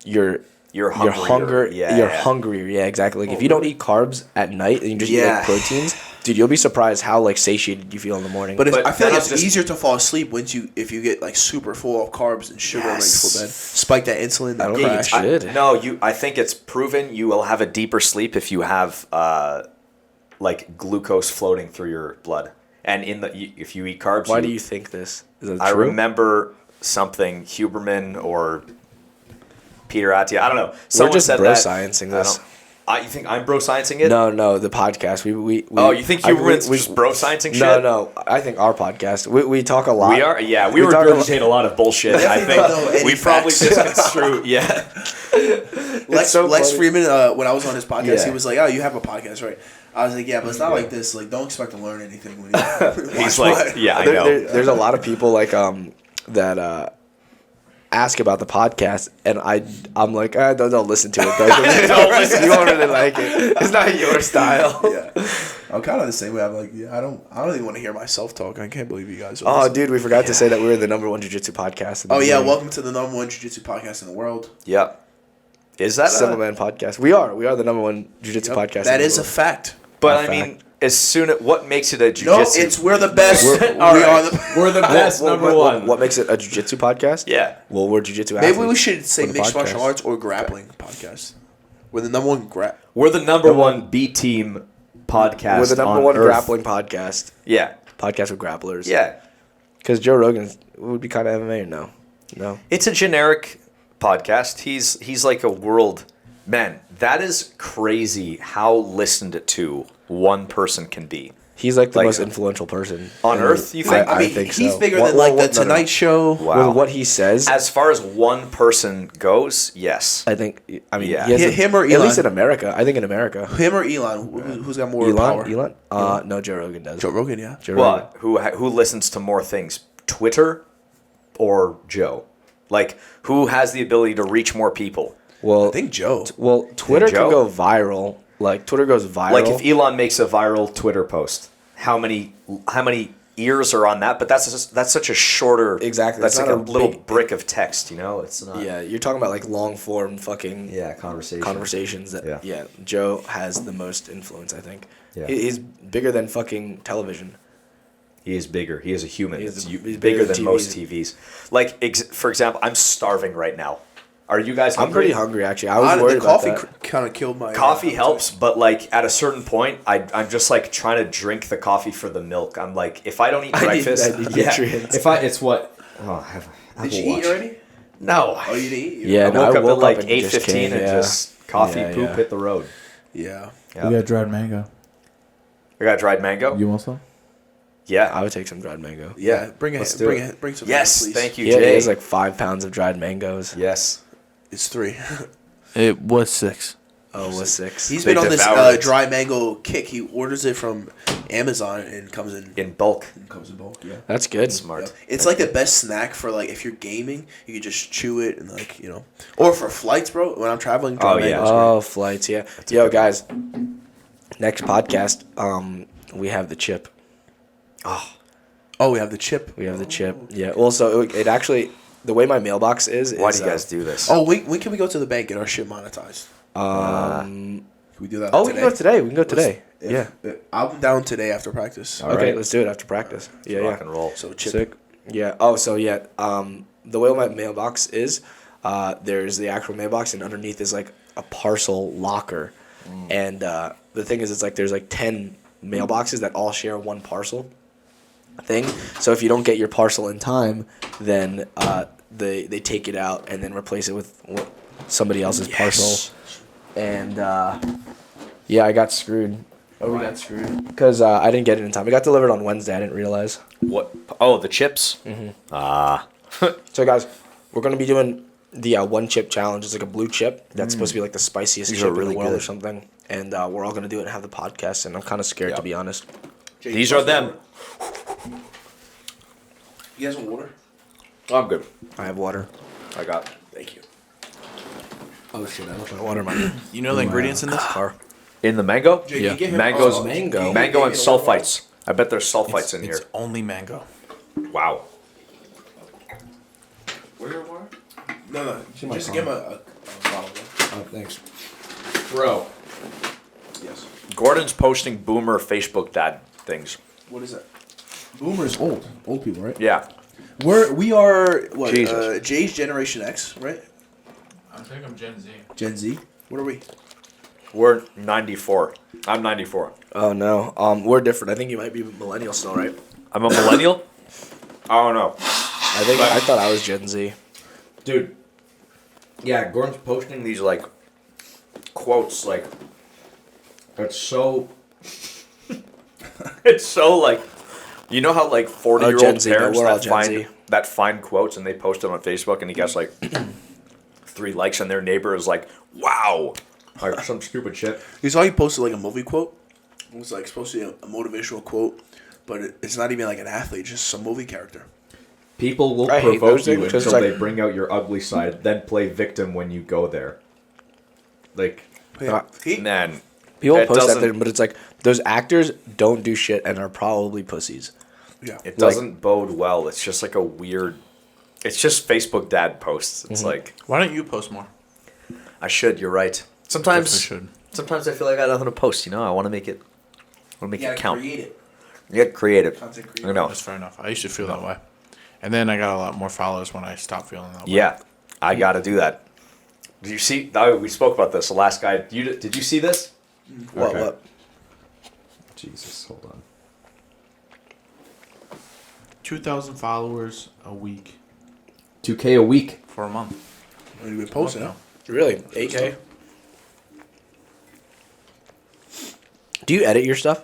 A: you're hungrier.
C: You're hungrier. Yeah, exactly. Like if you don't eat carbs at night and you just eat like proteins, dude, you'll be surprised how like satiated you feel in the morning.
B: But I feel like it's
A: just
B: easier to fall asleep if you get like super full of carbs and sugar right before bed. Spike that insulin. That crash.
A: I think it's proven you will have a deeper sleep if you have like glucose floating through your blood, and if you eat carbs.
C: Why do you think this? Is that true?
A: I remember something Huberman or Peter Attia. I don't know.
C: We're just
A: said
C: bro-sciencing this.
A: You think I'm bro-sciencing it?
C: No, the podcast. We
A: you think Huberman's just bro-sciencing shit?
C: No. I think our podcast. We talk a lot.
A: We are. Yeah, we regurgitate a lot of bullshit. I think we probably misconstrue. Yeah.
B: Lex Freeman, when I was on his podcast, he was like, "Oh, you have a podcast, right?" I was like, "Yeah, but it's not like this. Like, don't expect to learn anything when you."
A: He's like, "Yeah, I know."
C: There's a lot of people like that ask about the podcast, and I'm like, don't listen to it. Don't listen. You won't really like it. It's not your style.
B: Yeah, I'm kind of the same way. I'm like, I don't even want to hear myself talk. I can't believe you guys.
C: Dude, we forgot to say that we were the #1 jiu-jitsu podcast.
B: Welcome to the #1 jiu-jitsu podcast in the world.
A: Yeah, is that
C: Simple Man podcast? We are the #1 jiu-jitsu podcast.
B: That is a fact.
A: But I mean, what makes it a jiu-jitsu?
B: No, it's we're the best. We're
D: the best. #1.
C: What makes it a jiu-jitsu podcast?
A: Yeah.
C: Well, we're jiu-jitsu.
B: Maybe we should say mixed martial arts or grappling podcast. We're the #1
A: We're the #1 B team podcast.
C: We're the #1 grappling podcast.
A: Yeah.
C: Podcast with grapplers.
A: Yeah.
C: Because Joe Rogan would be kind of MMA or no? No.
A: It's a generic podcast. He's like a world man. That is crazy how listened to one person can be.
C: He's like the most influential person
A: on Earth. You think?
C: I think so.
B: He's bigger than the Tonight Show.
A: Wow.
C: With what he says,
A: as far as one person goes, yes.
C: I think. I mean,
A: yeah.
B: Him or Elon.
C: At least in America. I think in America.
B: Him or Elon. Who's got more power?
C: Elon. No, Joe Rogan does.
B: Joe Rogan, yeah.
A: Well, who listens to more things? Twitter or Joe? Like who has the ability to reach more people?
C: Well,
B: I think Joe.
C: Well, Twitter can go viral. Like Twitter goes viral.
A: Like if Elon makes a viral Twitter post, how many ears are on that? But that's such a shorter.
C: Exactly.
A: That's like a little brick of text. You know, it's not.
C: Yeah, you're talking about like long form fucking conversations. That Joe has the most influence. I think. Yeah. He's bigger than fucking television.
A: He is bigger. He is a human. He's bigger than most TVs. Like for example, I'm starving right now. Are you guys hungry?
C: I'm pretty hungry, actually. I was worried about that.
B: Coffee kind of killed my...
A: Coffee helps, but, like, at a certain point, I'm just, like, trying to drink the coffee for the milk. I'm like, if I don't eat breakfast...
B: I need nutrients.
D: It's what... Oh, I have Apple
B: Did you
D: Watch.
B: eat already?
A: No.
B: Oh, you didn't eat?
A: Yeah, I woke up at, like, 8:15 and just coffee, poop, hit the road.
B: Yeah.
D: We got dried mango.
A: I got dried mango?
D: You want some?
A: Yeah.
C: I would take some dried mango.
B: Yeah, bring some.
A: Yes,
B: please.
A: thank you,
C: Yeah,
A: Jay.
C: there's like 5 pounds of dried mangoes.
A: Yes.
B: It's 3.
E: It was 6.
C: Oh, it was 6.
B: He's been on this dry mango kick. He orders it from Amazon and comes in
A: bulk.
B: Yeah.
C: That's good.
A: Smart.
B: Yeah. It's like the best snack for like if you're gaming, you can just chew it and like or for flights, bro. When I'm traveling,
C: Flights, yeah. Yo, guys, next podcast, we have the chip.
B: Oh, we have the chip.
C: We have the chip. Yeah. Also, it actually. The way my mailbox is...
A: Why do you guys do this?
B: Oh, when can we go to the bank and get our shit monetized?
C: Can
B: we do that
C: today? We can go today.
B: I'm down today after practice.
C: Okay, let's do it after practice.
A: Rock and roll.
B: So chip.
C: Sick. Yeah. Oh, so yeah. The way my mailbox is, there's the actual mailbox, and underneath is like a parcel locker. And the thing is, it's like there's like 10 mailboxes that all share one parcel thing. So if you don't get your parcel in time, then they take it out and then replace it with somebody else's parcel. And I got screwed. We got screwed because I didn't get it in time. It got delivered on Wednesday. I didn't realize.
A: What? Oh, the chips.
C: So guys, we're gonna be doing the 1 chip challenge. It's like a blue chip that's supposed to be like the spiciest chip in the world or something. And we're all gonna do it and have the podcast. And I'm kind of scared to be honest.
A: These are them.
B: You guys want water?
A: I'm good.
C: I have water.
A: I got.
B: Thank you.
C: Oh shit! I left my water in my.
E: You know the ingredients in this?
C: car.
A: In the mango?
B: Yeah.
A: Mango's
C: mango.
A: Mango and sulfites. I bet there's sulfites in here.
E: It's only mango.
A: Wow.
B: Where's your water? No. Just give him a bottle.
C: Oh, thanks.
A: Bro,
B: Yes.
A: Gordon's posting boomer Facebook dad things.
B: What is that? Boomers, old people, right?
A: Yeah.
B: We are what?
A: Jesus.
B: Jay's Generation X, right?
E: I think I'm Gen Z.
B: Gen Z. What are we?
A: We're 94. I'm 94.
C: Oh no. We're different. I think you might be millennial still, right?
A: I'm a millennial? I don't know.
C: I thought I was Gen Z.
A: Dude. Yeah, Gordon's posting these, like, quotes, like, it's so... it's so, like... You know how, like, 40-year-old
C: Gen Z, no,
A: parents
C: we're all Gen Z.
A: that find quotes and they post them on Facebook and he gets, like, 3 likes and their neighbor is like, wow! Like, some stupid shit.
B: You saw he posted like a movie quote. It was like supposed to be a motivational quote, but it's not even like an athlete, just some movie character.
D: People will
C: I hate
D: provoke
C: those
D: you
C: things,
D: until
C: 'cause, like-
D: they bring out your ugly side, then play victim when you go there. Like,
B: Yeah.
A: Man,
C: People
A: It
C: post that
A: doesn't-
C: thing, but it's like those actors don't do shit and are probably pussies.
B: Yeah.
A: it doesn't bode well. It's just like a weird... It's just Facebook dad posts. It's like,
E: Why don't you post more?
A: I should, you're right.
E: Definitely
A: Sometimes
E: should.
A: I feel like I got nothing to post, you know? I want to make it count.
B: create it.
A: You get creative.
B: Content
A: I
B: creator.
A: know.
E: That's fair enough. I used to feel that way. And then I got a lot more followers when I stopped feeling that way.
A: Yeah, I got to do that. Did you see? Oh, we spoke about this. The last guy. Did you see this?
C: What?
A: Okay.
C: What?
D: Jesus, hold on.
E: 2,000 followers a week
D: 2K a week.
E: for a month.
B: What have you been posting?
E: No.
C: Really? 8K? Do you edit your stuff?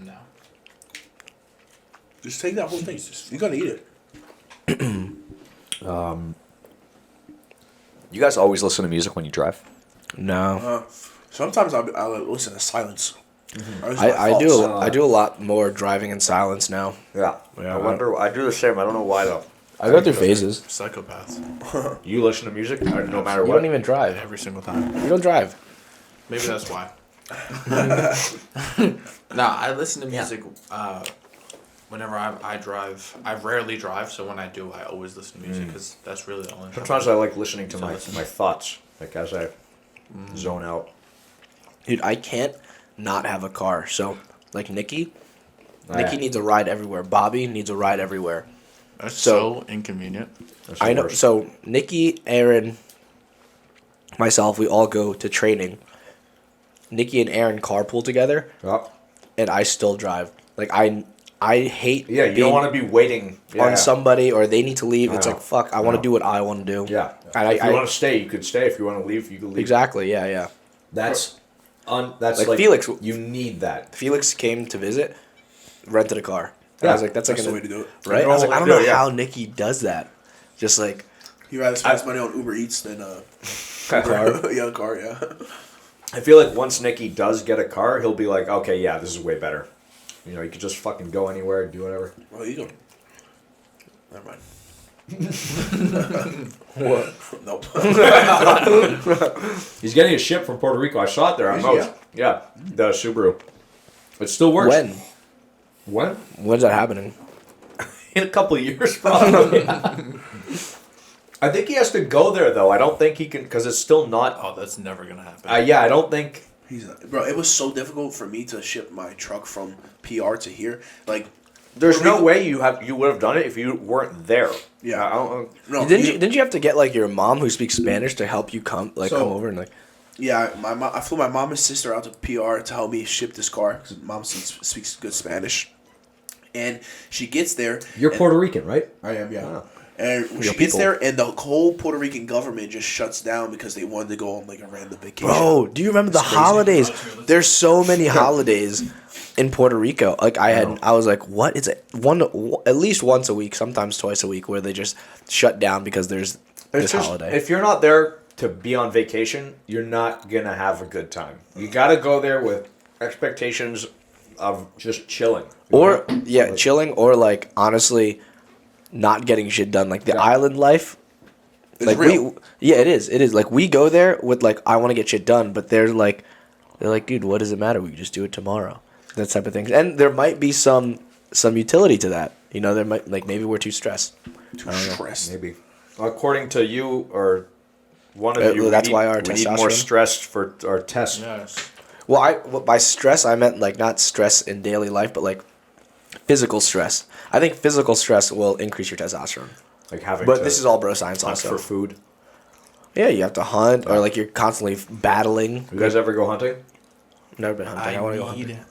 E: No.
B: Just take that whole thing. You gotta eat it.
A: You guys always listen to music when you drive?
C: No.
B: Sometimes I'll listen to silence.
C: I do a lot more driving in silence now.
A: Yeah. I wonder. I do the same. I don't know why though.
C: I go through phases.
E: Psychopaths.
A: You listen to music no matter
C: You
A: what.
C: don't even drive.
E: Every single time.
C: You don't drive.
E: Maybe that's why. Nah, I listen to music whenever I drive. I rarely drive, so when I do, I always listen to music because that's really the only time.
A: Sometimes I like listening to
E: So
A: my
E: listen.
A: thoughts, like as I zone out.
C: Dude, I can't not have a car. So, like Nicky
A: Yeah.
C: needs a ride everywhere. Bobby needs a ride everywhere.
E: That's
C: So-
E: so inconvenient.
A: That's the
C: I know.
A: worst.
C: So Nicky, Aaron, myself, we all go to training. Nicky and Aaron carpool together,
A: Oh.
C: and I still drive. Like I hate
A: Yeah, you
C: being
A: don't want to be waiting
C: on somebody or they need to leave.
A: I
C: It's
A: know.
C: like fuck. I want to do what I want to do.
A: Yeah.
C: And
A: If you
C: I
A: want to stay, you could stay. If you want to leave, you could leave.
C: exactly. Yeah, yeah.
A: That's that's
C: Like
A: like
C: Felix-
A: You need that.
C: Felix came to visit, rented a car. And I was like, that's like
B: That's the
C: an-
B: way to do it.
C: right. I was like, I don't
A: Yeah,
C: know
A: yeah.
C: how Nicky does that. Just like
B: He rather spends money on Uber Eats than
A: Car.
B: yeah, car. Yeah.
A: I feel like once Nicky does get a car, he'll be like, okay, yeah, this is way better. You know, you could just fucking go anywhere, do whatever.
B: Well, you go. Never mind.
C: what?
B: Nope.
A: He's getting a ship from Puerto Rico. I saw it there on
B: Is he?
A: Mo's. Yeah, the Subaru. It still works.
C: When?
A: When?
C: When's that happening?
A: In a couple of years, probably. I think he has to go there, though. I don't think he can, because it's still not...
E: Oh, that's never gonna happen.
A: yeah, I don't think...
B: Bro, it was so difficult for me to ship my truck from PR to here. Like,
A: There's
B: Puerto
A: no
B: Rico-
A: way you would have done it if you weren't there.
B: Yeah.
A: I don't...
B: no,
C: Didn't you have to get like your mom who speaks Spanish to help you come
B: So-
C: come over and like
B: Yeah, I flew my mom and sister out to PR to help me ship this car because mom speaks good Spanish, and she gets there.
D: You're
B: and-
D: Puerto Rican, right?
B: I am, yeah.
A: Oh.
B: And when
C: Real
B: she gets
C: people.
B: there, and the whole Puerto Rican government just shuts down because they wanted to go on like a random vacation.
C: bro, do you remember the holidays? There's so many holidays in Puerto Rico. Like I was like, what is it? At least once a week, sometimes twice a week, where they just shut down because there's this holiday.
A: If you're not there to be on vacation, you're not going to have a good time. You got to go there with expectations of just chilling.
C: Or chilling, or like honestly, not getting shit done. Like the island life.
B: It's
C: Like
B: real.
C: it is. Like we go there with like I want to get shit done, but they're like, dude, what does it matter? We can just do it tomorrow. That type of things, and there might be some utility to that. You know, there might maybe we're too stressed.
B: Too stressed.
A: Maybe. According to you, or One of you.
C: That's why our
A: we need more
C: testosterone.
A: stress for our test.
E: Yes.
C: Well, by stress I meant like not stress in daily life, but like physical stress. I think physical stress will increase your testosterone.
A: Like having.
C: But
A: to
C: this is all bro science
A: hunt
C: also.
A: for food.
C: Yeah, you have to hunt, or like you're constantly battling.
A: You guys ever go hunting?
C: Never been hunting. I want to go
E: need
C: hunting.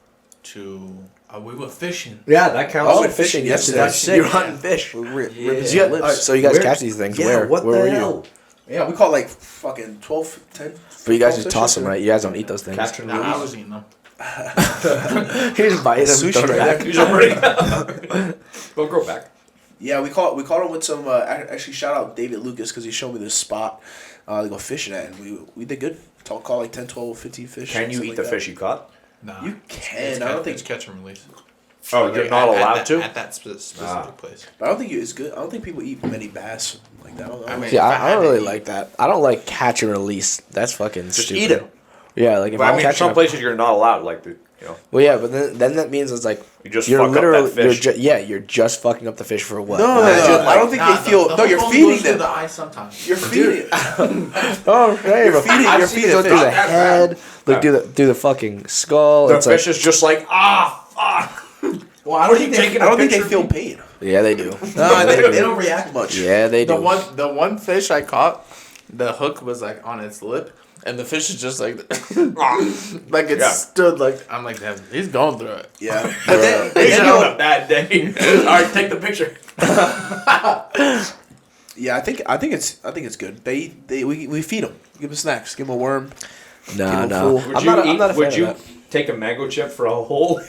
E: to. We went fishing.
A: Yeah, that counts.
C: Oh, went fishing yesterday.
A: That's sick.
C: You're hunting fish.
B: Yeah.
C: So you guys
A: Where?
C: catch these things?
A: Yeah,
C: Where?
A: what
C: Where
A: the
C: were
A: hell?
B: Yeah, we caught like fucking 12, 10.
C: But you guys
B: 12
C: just toss them,
B: fishes.
C: right? You guys don't eat those things.
A: Catch and
E: Nah, I
A: release.
E: was eating them.
C: You just bite them,
B: Sushi
C: throw it
B: right
C: back.
B: there.
A: He's already. Don't go back.
B: Yeah, we caught him with some. Actually, shout out David Lucas because he showed me this spot to go fishing at, and we did good. Caught like 10, 12, 15 fish.
A: Can you
B: something
A: eat
B: like
A: the
B: that.
A: fish you caught?
E: Nah.
B: You can. I don't think.
E: it's catch and release.
A: Oh, you're not allowed to.
E: At that specific place.
B: But I don't think it's good. I don't think people eat many bass like that.
E: I mean,
C: See,
E: if I
C: I
E: had
C: don't
E: to
C: really
E: eat-
C: like that. I don't like catch and release. That's fucking
A: Just
C: stupid.
A: eat it.
C: Yeah, like if
A: But I
C: I'm
A: mean,
C: catching
A: some
C: a-
A: places you're not allowed. Like, you know,
C: Well, yeah, but then that means it's like
A: you just
C: you're
A: fuck up
C: literally
A: that fish.
C: you're just fucking up the fish for what?
B: No, I don't think they feel. No, you're
E: hook
B: feeding
E: goes through
B: them.
E: the eye sometimes.
B: You're feeding.
C: Oh, okay. You're
B: feeding-
C: You're
B: you're
C: feeding
B: feeding
C: through the
B: fish.
C: head. Look, do the fucking skull.
A: The
C: It's
A: fish
C: like,
A: is just like fuck.
B: Well, I don't think
A: taking a
B: I don't think they
A: picture
B: feel
A: of me?
B: pain.
C: yeah, they do.
B: No, they don't react much.
C: Yeah, they do.
E: The one fish I caught, the hook was like on its lip, and the fish is just like, like it
A: Yeah.
E: stood like. I'm like, damn, he's going through it.
B: Yeah, but then
A: He's
B: you'll-
A: on a bad day. All right, take the picture.
B: yeah, I think it's good. We feed them, give them snacks, give them a worm.
C: No,
B: Keep 'em
C: no.
B: full.
C: I'm not a fan
A: Would
C: of
A: you
C: that.
A: take a mango chip for a whole?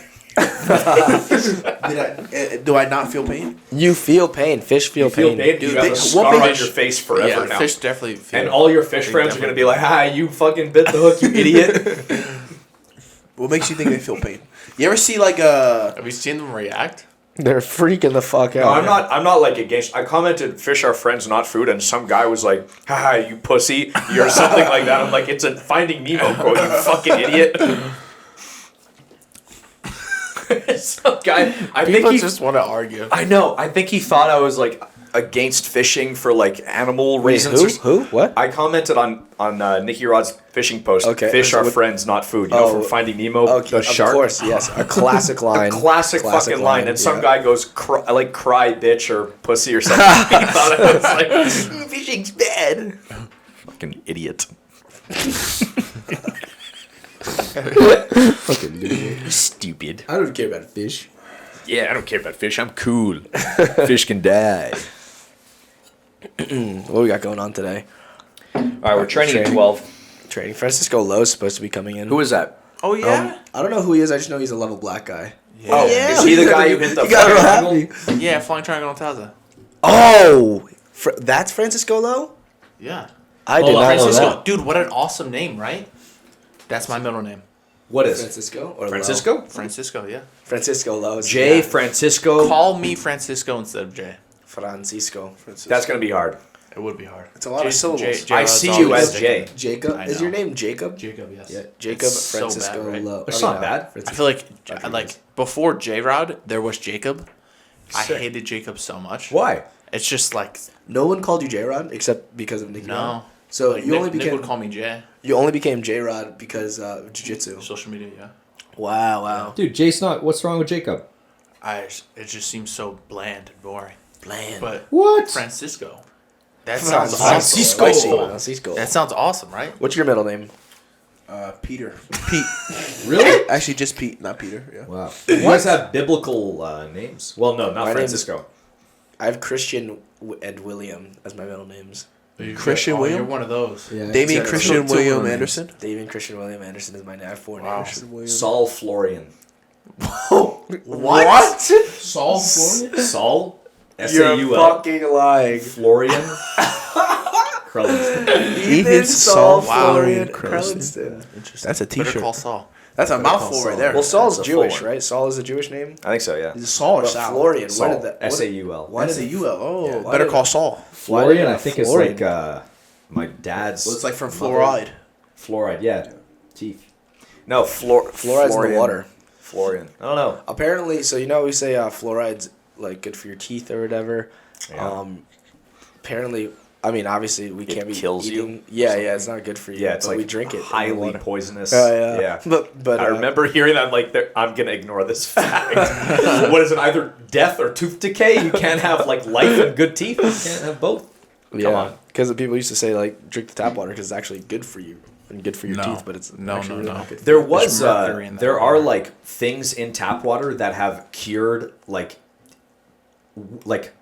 B: Do I not feel pain?
C: You feel pain. Fish feel pain.
A: You
B: Dude,
A: have
B: they-
A: a
B: what
A: scar on
B: fish-
A: your face forever
E: Yeah,
A: now.
E: fish definitely. Feel
A: And all your fish
E: They
A: friends are gonna
E: definitely-
A: be like, "Hi, you fucking bit the hook, you idiot."
B: What makes you think they feel pain? You ever see like a?
E: Have you seen them react?
C: They're freaking the fuck out.
A: No, I'm not like against. I commented, "Fish are friends, not food," and some guy was like, "Haha, you pussy," or something like that. I'm like, it's a Finding Nemo quote, you fucking idiot. Some guy, I
E: People
A: think he
E: just want to argue.
A: I know. I think he thought I was like against fishing for like animal reasons. or s-
C: Who? What?
A: I commented on Nicky Rod's fishing post.
C: Okay.
A: Fish are
C: What-
A: friends, not food. You know,
C: Oh,
A: from Finding Nemo,
C: Okay,
A: the
C: of
A: shark.
C: course, yes. A classic line.
A: Classic fucking line. And some
C: yeah.
A: guy goes, cry, bitch, or pussy, or something. He thought I was like, fishing's bad. Fucking idiot.
C: Fucking loser.
A: Stupid.
C: I don't care about fish.
A: Yeah, I don't care about fish. I'm cool. Fish can die.
C: What we got going on today?
A: All right, we're training at 12.
C: Training. Francisco Lowe's supposed to be coming in.
A: Who is that?
E: Oh yeah.
C: I don't know who he is. I just know he's a level black guy.
A: Oh,
C: Yeah.
A: is he the guy who hit the
C: He got real
A: triangle?
C: happy.
E: Yeah, flying triangle on Taza.
C: Oh, that's Francisco Lowe?
E: Yeah.
C: I did
D: Hold on,
C: not know
E: Francisco,
C: that.
E: dude, what an awesome name, right? That's my middle name.
A: What is
C: Francisco? Or
A: Francisco?
E: Francisco, yeah.
C: Lowe? Francisco Lowe.
A: J. Francisco.
E: Call me Francisco instead of Jay.
C: Francisco.
A: That's going to be hard.
E: It would be hard.
B: It's a lot of syllables.
A: I see you as Jay.
C: Jacob?
E: I
C: Is
E: know.
C: your name Jacob?
E: Jacob, yes.
C: Yeah, Jacob
E: It's so
C: Francisco
E: bad, right?
C: Lowe.
A: It's not bad.
E: I feel like before J-Rod, there was Jacob. I hated Jacob so much.
A: Why?
E: It's just like,
C: No one called you J-Rod except because of Nicky Rod?
E: no.
C: So
E: Like,
C: you
E: Nick,
C: only
E: Nick
C: became
E: would call me Jay.
C: J-Rod because of jiu-jitsu.
E: Social media, yeah.
C: Wow.
D: Dude, Jay's not. What's wrong with Jacob?
E: It just seems so bland and boring.
C: Bland.
E: But
D: What?
E: Francisco. That sounds
C: Francisco.
E: awesome.
C: Francisco.
E: That sounds awesome, right?
C: What's your middle name?
B: Peter. Pete.
D: Really?
B: Actually, just Pete, not Peter. Yeah.
D: Wow. You guys have biblical names.
A: Well, no, not
C: My name's-
A: Francisco.
C: I have Christian and William as my middle names.
B: Christian
E: Oh,
B: William?
E: You're one of those.
D: Yeah.
B: Damien
C: It's
B: Christian
D: two
B: William
D: names.
B: Anderson.
C: David Christian William Anderson is my name. I have 4
E: Wow.
C: names.
B: Christian William.
A: Saul Florian.
E: What?
D: Saul Florian?
A: Saul?
C: You're
A: S-A-U-L.
C: fucking lying.
A: Florian? Crelinsten.
B: Ethan Saul
C: Florian
B: Crelinsten.
C: Crelinsten.
B: That's a
E: Better
B: T-shirt.
E: call Saul.
B: That's a mouthful right there.
C: Well, Saul's
A: That's a
C: Jewish,
A: full one.
C: right? Saul is a Jewish name.
A: I think so, yeah.
B: Is it Saul or
C: But
B: Sal?
C: Florian,
A: Saul.
C: where did that?
A: S-A-U-L.
C: Why
B: That's
C: did
B: a UL. Oh,
C: Yeah, why
B: better
C: did
B: call
C: it-
B: Saul.
D: Florian,
C: did
D: I think, is
C: Florian?
D: like
A: My dad's.
B: Well, it's like from
A: mother-
B: fluoride.
A: Fluoride, yeah. Teeth. No, fluoride's
C: Fluoride's in the water.
A: Florian. I don't know.
C: Apparently, so you know we say fluoride's like good for your teeth or whatever.
A: Yeah.
C: Apparently, I mean, obviously we can't be
A: kills you?
C: eating. Yeah, it's not good for you.
A: Yeah, it's
C: but
A: like
C: we drink it. in the
A: highly
C: water.
A: poisonous.
C: Yeah. But
A: I remember hearing that. I'm like, I'm gonna ignore this fact. What is it? Either death or tooth decay. You can't have like life and good teeth. You can't have both. Come on.
C: Because people used to say like drink the tap water because it's actually good for you and good for your teeth, but it's actually really not good for
A: There
C: you.
A: was
E: mercury in that
A: there are
E: water.
A: like things in tap water that have cured like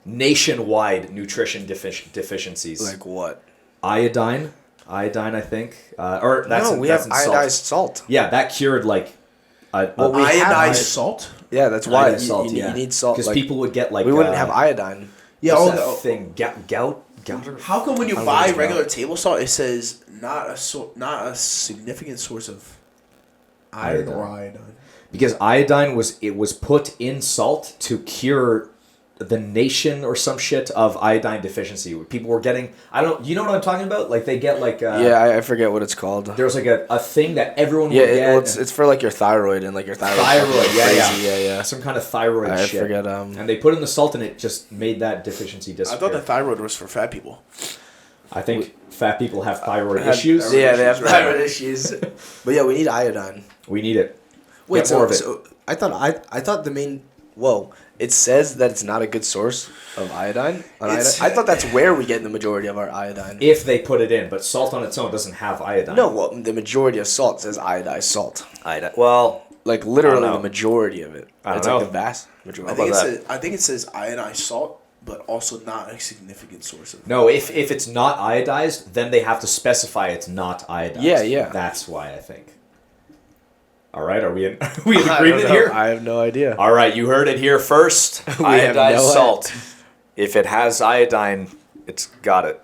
A: nationwide nutrition deficiencies.
C: Like what?
A: Iodine, I think, or that's
C: No, we
A: that's
C: have
A: in
C: iodized salt.
A: Yeah, that cured like.
C: Well, we have
B: Iodized salt.
C: Yeah, that's why
A: Iodized salt,
C: you need salt.
A: because
C: Like,
A: people would get like
C: we wouldn't have iodine.
B: Yeah,
A: what's
B: all
A: that
B: the
A: thing gout. Or
B: How come when you
C: I don't know
B: buy
C: what it's
B: regular
C: about.
B: table salt, it says not a significant source of iron or iodine?
A: because iodine was put in salt to cure the nation or some shit of iodine deficiency. People were getting you know what I'm talking about? Like they get like
C: I forget what it's called.
A: there was like a thing that everyone would
C: Yeah,
A: get.
C: it's for like your thyroid and like your thyroid.
A: Yeah. Some kind of thyroid
C: I
A: shit.
C: forget.
A: And they put in the salt and it just made that deficiency
B: I
A: disappear.
B: thought the thyroid was for fat people.
A: I think fat people have thyroid
C: Had-
A: issues.
C: Yeah, they have
B: Right.
C: thyroid issues. But yeah, we need iodine.
A: We need it.
C: Wait,
A: Get more of it.
C: so I thought the main. Whoa! It says that it's not a good source of iodine. I thought that's where we get the majority of our iodine.
A: If they put it in, but salt on its own doesn't have iodine.
C: No, well, the majority of salt says iodized salt.
A: iodine. Well,
C: Like literally
A: know.
C: the majority of it.
A: I don't
C: It's
A: know.
C: like the vast majority.
B: I think it says iodized salt, but also not a significant source of.
A: no. If it's not iodized, then they have to specify it's not iodized.
C: Yeah.
A: That's why I think. All right, are we in? we in
C: I don't
A: agreement
C: know.
A: here?
C: I have no idea.
A: All right, you heard it here first.
C: We have
A: Iodized
C: no
A: salt. If it has iodine, it's got it.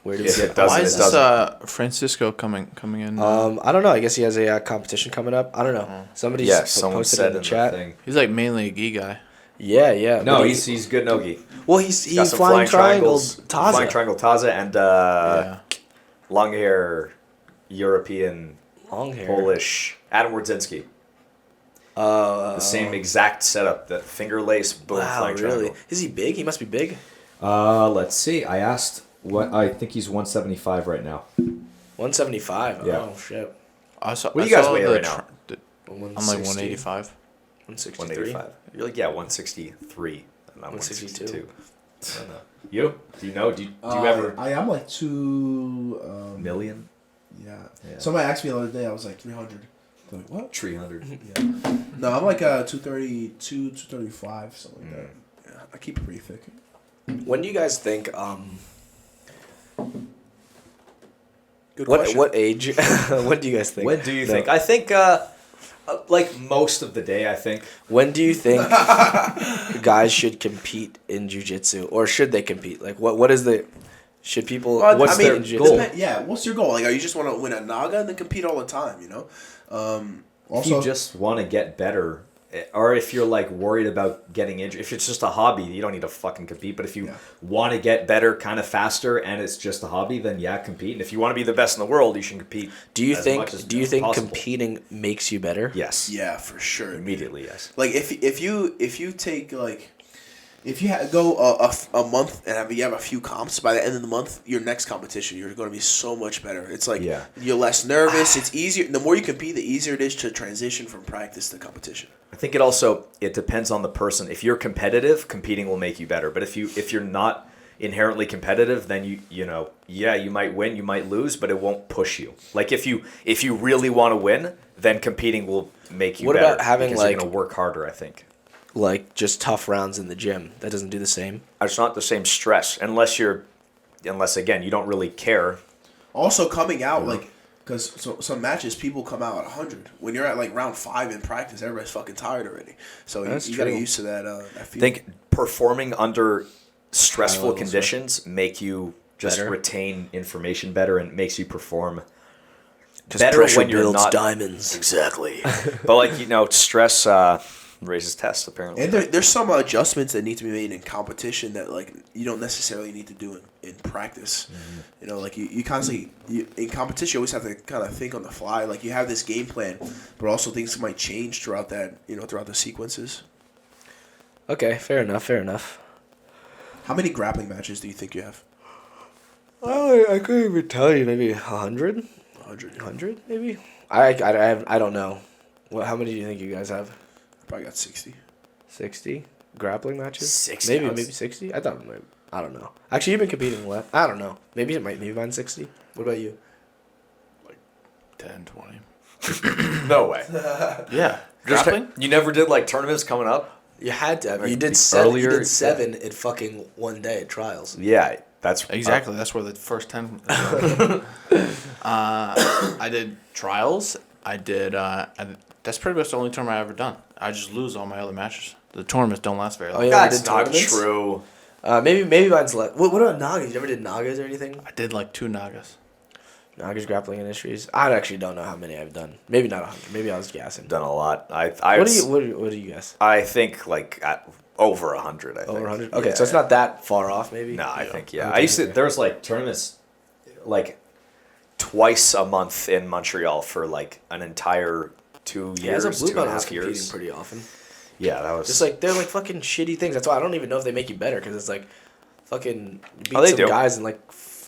C: Where
A: If
C: does
A: it doesn't,
E: Why
A: it
E: is this
A: doesn't.
E: Francisco coming in?
C: I don't know. I guess he has a competition coming up. I don't know. Somebody
A: Yeah, someone
C: posted
A: said
C: in the chat.
A: thing.
E: He's like mainly a gi guy.
C: Yeah.
A: No,
C: But
A: he's good nogi.
C: well, he's
A: Got some
C: flying triangle
A: Flying
C: Taza.
A: triangle Taza and
E: Yeah.
A: long hair European
C: Long hair.
A: Polish Adam Wardzinski. The same exact setup. The finger lace, boom,
C: Wow,
A: flying
C: really?
A: triangle.
C: Is he big? He must be big.
A: Let's see. I asked what I think he's 175 right now.
C: 175.
A: Yeah.
C: Oh shit.
E: What
A: do you guys weigh right now?
E: I'm like 185.
C: 163.
A: 185. You're like 163. And I'm
C: 162.
A: 162. I don't know. You? Do you know? Do you ever
B: I am like 2
A: million?
B: Yeah.
A: Yeah.
B: Somebody asked me the other day. I was like 300. They're like, what?
A: 300.
B: Yeah. No, I'm like 232, 235, something like that. Yeah, I keep it pretty thick.
C: When do you guys think?
B: Good question.
C: What age? When do you guys think?
A: When do you
C: No.
A: think? I think like most of the day. I think.
C: When do you think guys should compete in jiu-jitsu, or should they compete? Like, what is the? Should people? What's their goal?
B: Yeah, what's your goal? Like, you just want to win a Naga and then compete all the time, you know?
A: If you just want to get better, or if you're like worried about getting injured, if it's just a hobby, you don't need to fucking compete. But if you want to get better kind of faster and it's just a hobby, then yeah, compete. And if you want to be the best in the world, you should compete.
C: Do you
A: as
C: think?
A: much as
C: Do you think
A: possible.
C: competing makes you better?
A: Yes.
B: Yeah, for sure.
A: Immediately, yes.
B: Like, if you take, like... If you go a month and you have a few comps, by the end of the month, your next competition, you're going to be so much better. It's like you're less nervous. It's easier. The more you compete, the easier it is to transition from practice to competition.
A: I think it depends on the person. If you're competitive, competing will make you better. But if you're not inherently competitive, then you might win, you might lose, but it won't push you. Like if you really want to win, then competing will make you
C: What
A: better.
C: about having,
A: because
C: like-
A: you're going to work harder, I think.
C: Like just tough rounds in the gym. That doesn't do the same.
A: It's not the same stress unless again you don't really care.
B: Also, coming out, like, because some matches, people come out at 100. When you're at, like, round 5 in practice, everybody's fucking tired already. So you got to get used to that
A: I
B: feeling.
A: think performing under stressful
C: levels,
A: conditions make you just
C: Better.
A: retain information better and makes you perform
C: Because
A: better
C: pressure
A: when you're
C: builds
A: not
C: diamonds.
A: exactly. But like stress raises tests apparently.
B: And there's some adjustments that need to be made in competition that, like, you don't necessarily need to do in practice.
A: Mm-hmm.
B: You know, like, you constantly in competition, you always have to kind of think on the fly. Like, you have this game plan, but also things might change throughout the sequences.
C: Okay, fair enough.
B: How many grappling matches do you think you have?
C: I couldn't even tell you. Maybe 100? 100 maybe? I don't know. How many do you think you guys have?
B: Probably got 60.
C: 60 grappling matches?
A: 60?
C: Maybe 60? I thought I don't know. Actually, you've been competing less. I don't know. Maybe mine's 60. What about you?
E: 10, 20.
A: No way.
E: Yeah.
A: Just,
E: Grappling?
A: you never did like tournaments coming up?
C: You had to.
A: Like
C: You did
A: earlier,
C: You did 7 in fucking one day at trials.
A: Yeah, that's
E: Exactly. That's where the first 10. I did trials. I did. And that's pretty much the only tournament I've ever done. I just lose all my other matches. The tournaments don't last very long.
C: Oh, yeah,
A: That's
C: did
A: not
C: tournaments?
A: true.
C: Maybe mine's less. What about Nagas? You ever did Nagas or anything?
E: I did like 2 Nagas.
C: Nagas grappling industries. I actually don't know how many I've done. Maybe not 100. Maybe I was guessing.
A: Done a lot.
C: What do you guess?
A: I think like over 100. I think
C: Over 100. Okay,
A: Yeah.
C: so it's not that far off. Maybe.
A: No, I think
C: Okay,
A: I used to.
C: okay.
A: There was like tournaments, like twice a month in Montreal for like an entire 2
C: Yeah, as
A: years,
C: a blue belt, I
A: 2.5
C: was competing
A: years.
C: pretty often.
A: Yeah, that was
C: Just like they're like fucking shitty things. That's why I don't even know if they make you better because it's like fucking beat
A: Oh, they
C: some
A: do.
C: guys in like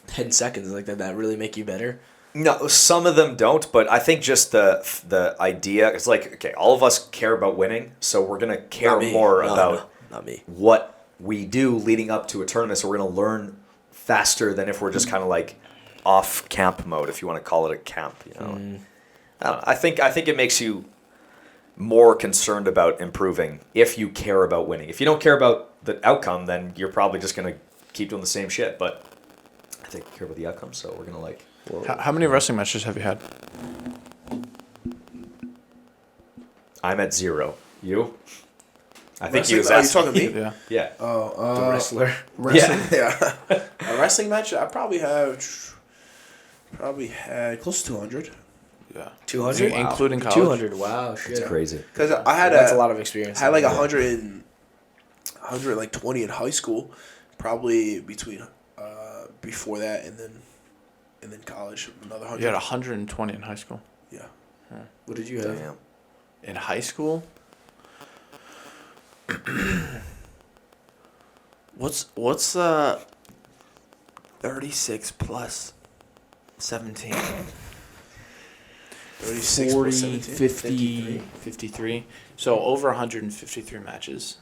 C: 10 seconds like that really make you better.
A: No, some of them don't, but I think just the idea it's like okay, all of us care about winning, so we're gonna care
C: Not me.
A: more
C: No,
A: about
C: no, not me.
A: what we do leading up to a tournament. So we're gonna learn faster than if we're just kind of like off camp mode, if you want to call it a camp. You know, I don't know. I think it makes you more concerned about improving if you care about winning. If you don't care about the outcome, then you're probably just gonna keep doing the same shit. But I think I care about the outcome, so we're gonna like.
E: How many wrestling matches have you had?
A: I'm at 0. You? I think he
B: Wrestling-
A: was
B: are you
A: asking.
B: talking to me?
E: Yeah.
A: Yeah.
B: Oh,
C: The wrestler.
B: wrestling. Yeah. A wrestling match, I probably had close to 200.
E: Yeah.
C: 200?
E: Including college?
C: 200. Wow, shit.
A: It's crazy.
B: Because I had
C: That's a lot of experience.
B: I had like
C: Yeah.
B: 120 in high school, probably between before that and then college another 100.
E: You had 120 in high school.
B: Yeah.
C: What did you have?
A: Damn.
E: In high school? What's 36 plus 17?
B: 36
E: 40,
B: plus 17?
E: 50, 53. So over 153 matches.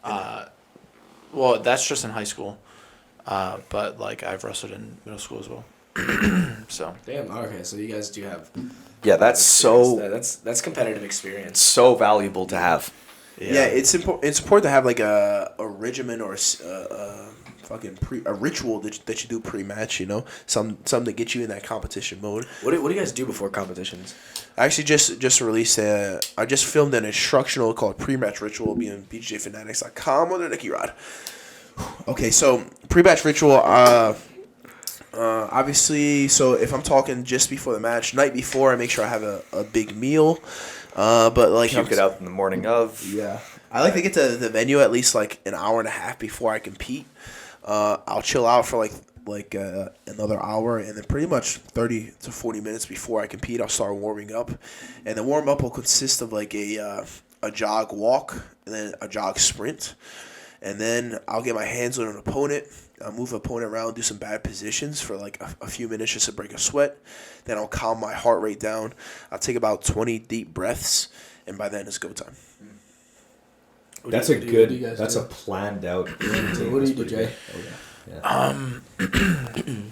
E: Well, that's just in high school. But like I've wrestled in middle school as well. So
C: Damn. Okay, so you guys do have.
A: Yeah, that's so
C: That's competitive experience.
A: so valuable to have.
B: Yeah, it's important. It's important to have like a regimen or a ritual that you do pre-match. You know, something to get you in that competition mode.
C: What do you guys do before competitions?
B: I actually just released I just filmed an instructional called Pre-Match Ritual. It'll be on bjfanatics.com under Nicky Rod. Okay, so pre-match ritual. Obviously, so if I'm talking just before the match, night before, I make sure I have a big meal. But like
A: Puke it out in the morning of.
B: Yeah, I like to get to the venue at least like an hour and a half before I compete. I'll chill out for like another hour, and then pretty much 30 to 40 minutes before I compete, I'll start warming up. And the warm up will consist of like a jog walk and then a jog sprint. And then I'll get my hands on an opponent. I'll move the opponent around, do some bad positions for like a few minutes just to break a sweat. Then I'll calm my heart rate down. I'll take about 20 deep breaths, and by then it's go time.
D: That's a good. That's a planned out.
C: What do you do, Jay?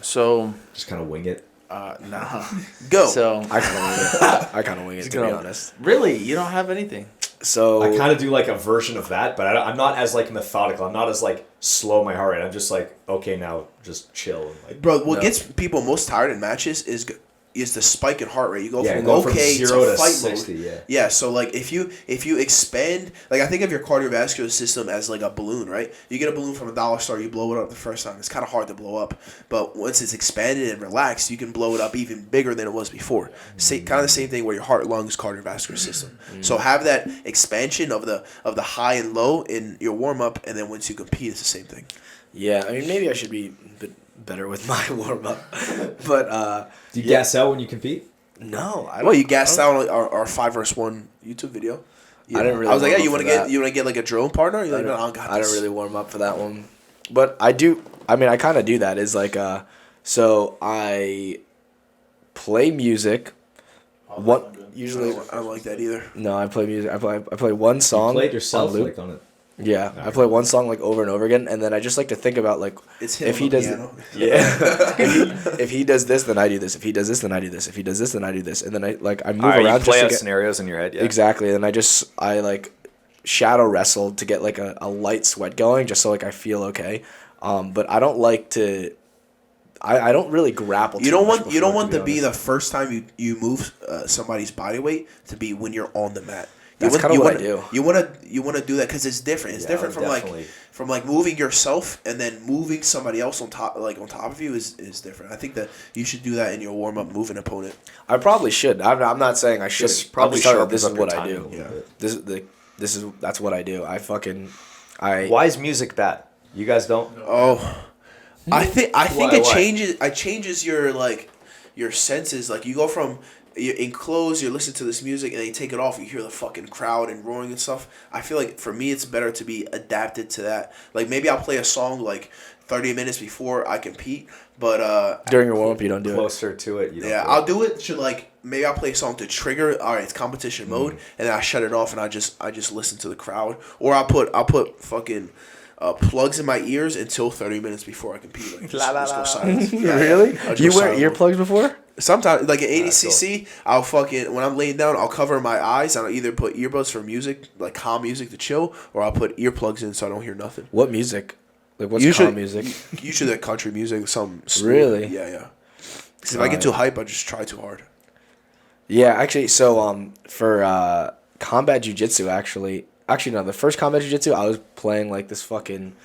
E: so
A: Just kind of wing it.
E: nah.
B: Go.
E: So
C: I kind of wing it to be honest.
E: Really, you don't have anything.
C: So
A: I kind of do like a version of that, but I'm not as like methodical. I'm not as like slow my heart rate. I'm just like, okay, now just chill. And, like,
B: Bro, what
C: No.
B: gets people most tired in matches is the spike in heart rate. You go
A: yeah,
B: from
A: go from
B: okay
A: 0
B: to
A: to
B: fight
A: 60.
B: mode.
A: Yeah.
B: Yeah, so like if you expand, like I think of your cardiovascular system as like a balloon, right? You get a balloon from a dollar store, you blow it up the first time. It's kind of hard to blow up, but once it's expanded and relaxed, you can blow it up even bigger than it was before. Kind of the same thing where your heart, lungs, cardiovascular system. So have that expansion of the high and low in your warm up, and then once you compete, it's the same thing.
C: yeah, I mean maybe I should be a bit better with my warm up, but
D: Do you gas out when you compete?
C: no, I don't.
B: Well, you gassed out on our 5vs1 YouTube video.
C: I didn't really
B: I was like,
C: warm
B: yeah,
C: up for that.
B: you want to get like a drone partner? You're like, no, I got
C: I
B: this.
C: don't really warm up for that one, but I do. I mean, I kind of do that. Is like So I play music. What usually
B: I don't like that either.
C: no, I play music. I play one song.
D: Played yourself
C: on loop.
D: like on it.
C: Yeah, I play one song like over and over again, and then I just like to think about like
B: It's him
C: if
B: on
C: he
B: the
C: does
B: piano.
C: if he does this, then I do this. If he does this, then I do this. If he does this, then I do this. And then I move
A: Alright,
C: around
A: you play
C: just to
A: out
C: get
A: scenarios in your head. Yeah.
C: exactly. And I like shadow wrestle to get like a light sweat going, just so like I feel okay. But I don't like to. I don't really grapple.
B: You
C: too
B: don't
C: much
B: want you don't
C: before,
B: want to be the
C: honest.
B: first time you move somebody's body weight to be when you're on the mat.
C: That's kinda what I do.
B: You want to do that because it's different. It's
A: Yeah,
B: different
A: definitely.
B: from moving yourself and then moving somebody else on top of you is different. I think that you should do that in your warm up, move an opponent.
C: I probably should. I'm not saying I should.
A: Just probably
C: This
A: sharpens
C: is
A: up your
C: what I
A: timing
C: do.
A: a little
B: Yeah.
A: bit.
C: That's what I do. I
A: Why is music bad? You guys don't?
B: Oh, I think
A: Why?
B: it changes your your senses. Like you go from you're enclosed, you listen to this music, and then you take it off. You hear the fucking crowd and roaring and stuff. I feel like for me, it's better to be adapted to that. Like maybe I'll play a song like 30 minutes before I compete, but
C: during your warm up you don't do it.
A: Closer to it. You don't
B: yeah,
A: do it.
B: I'll do it. Should like maybe I'll play a song to trigger. All right, it's competition mode, and then I shut it off and I just listen to the crowd, or I'll put fucking plugs in my ears until 30 minutes before I compete. Like, just go silent. Yeah,
C: Really?
B: I'll just
C: You
B: go
C: wear
B: silent.
C: earplugs before?
B: Sometimes, like at ADCC, I'll fucking when I'm laying down, I'll cover my eyes. And I'll either put earbuds for music, like calm music to chill, or I'll put earplugs in so I don't hear nothing.
C: What music? Like what's
B: Usually-
C: calm music?
B: Usually that country music, some smooth.
C: Really?
B: Yeah. Because if I get too hype, I just try too hard.
C: Yeah, actually, so for combat jiu-jitsu, actually no, the first combat jiu-jitsu, I was playing like this fucking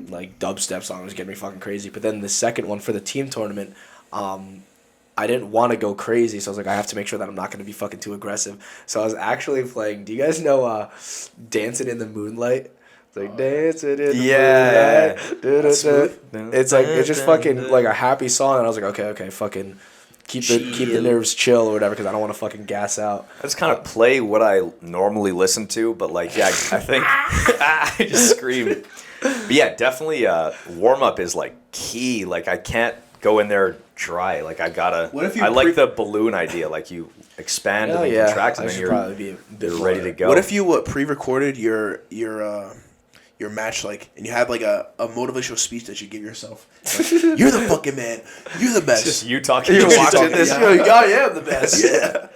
C: like dubstep song. It was getting me fucking crazy. But then the second one for the team tournament, I didn't want to go crazy, so I was like, I have to make sure that I'm not going to be fucking too aggressive. So I was actually playing. Do you guys know "Dancing in the Moonlight"? It's like dancing in the moonlight.
B: smooth.
C: It's just fucking like a happy song, and I was like, okay, fucking keep the nerves chill or whatever, because I don't want to fucking gas out.
A: I just kind of play what I normally listen to, but like, yeah, I think I just scream. But yeah, definitely warm up is like key. Like I can't go in there dry. Like I gotta.
B: What if you
A: I like the balloon idea. Like you expand and then contract, and
C: I
A: then
C: should
A: you're
C: probably be a bit
A: you're ready to go.
B: What if you pre-recorded your match, like, and you had like a motivational speech that you give yourself? Like, you're the fucking man. You're the best.
A: Just you talking?
C: You're
A: Just
C: watching
A: talking-
C: this.
B: Yeah.
C: You're like, I am the best.
B: Yeah.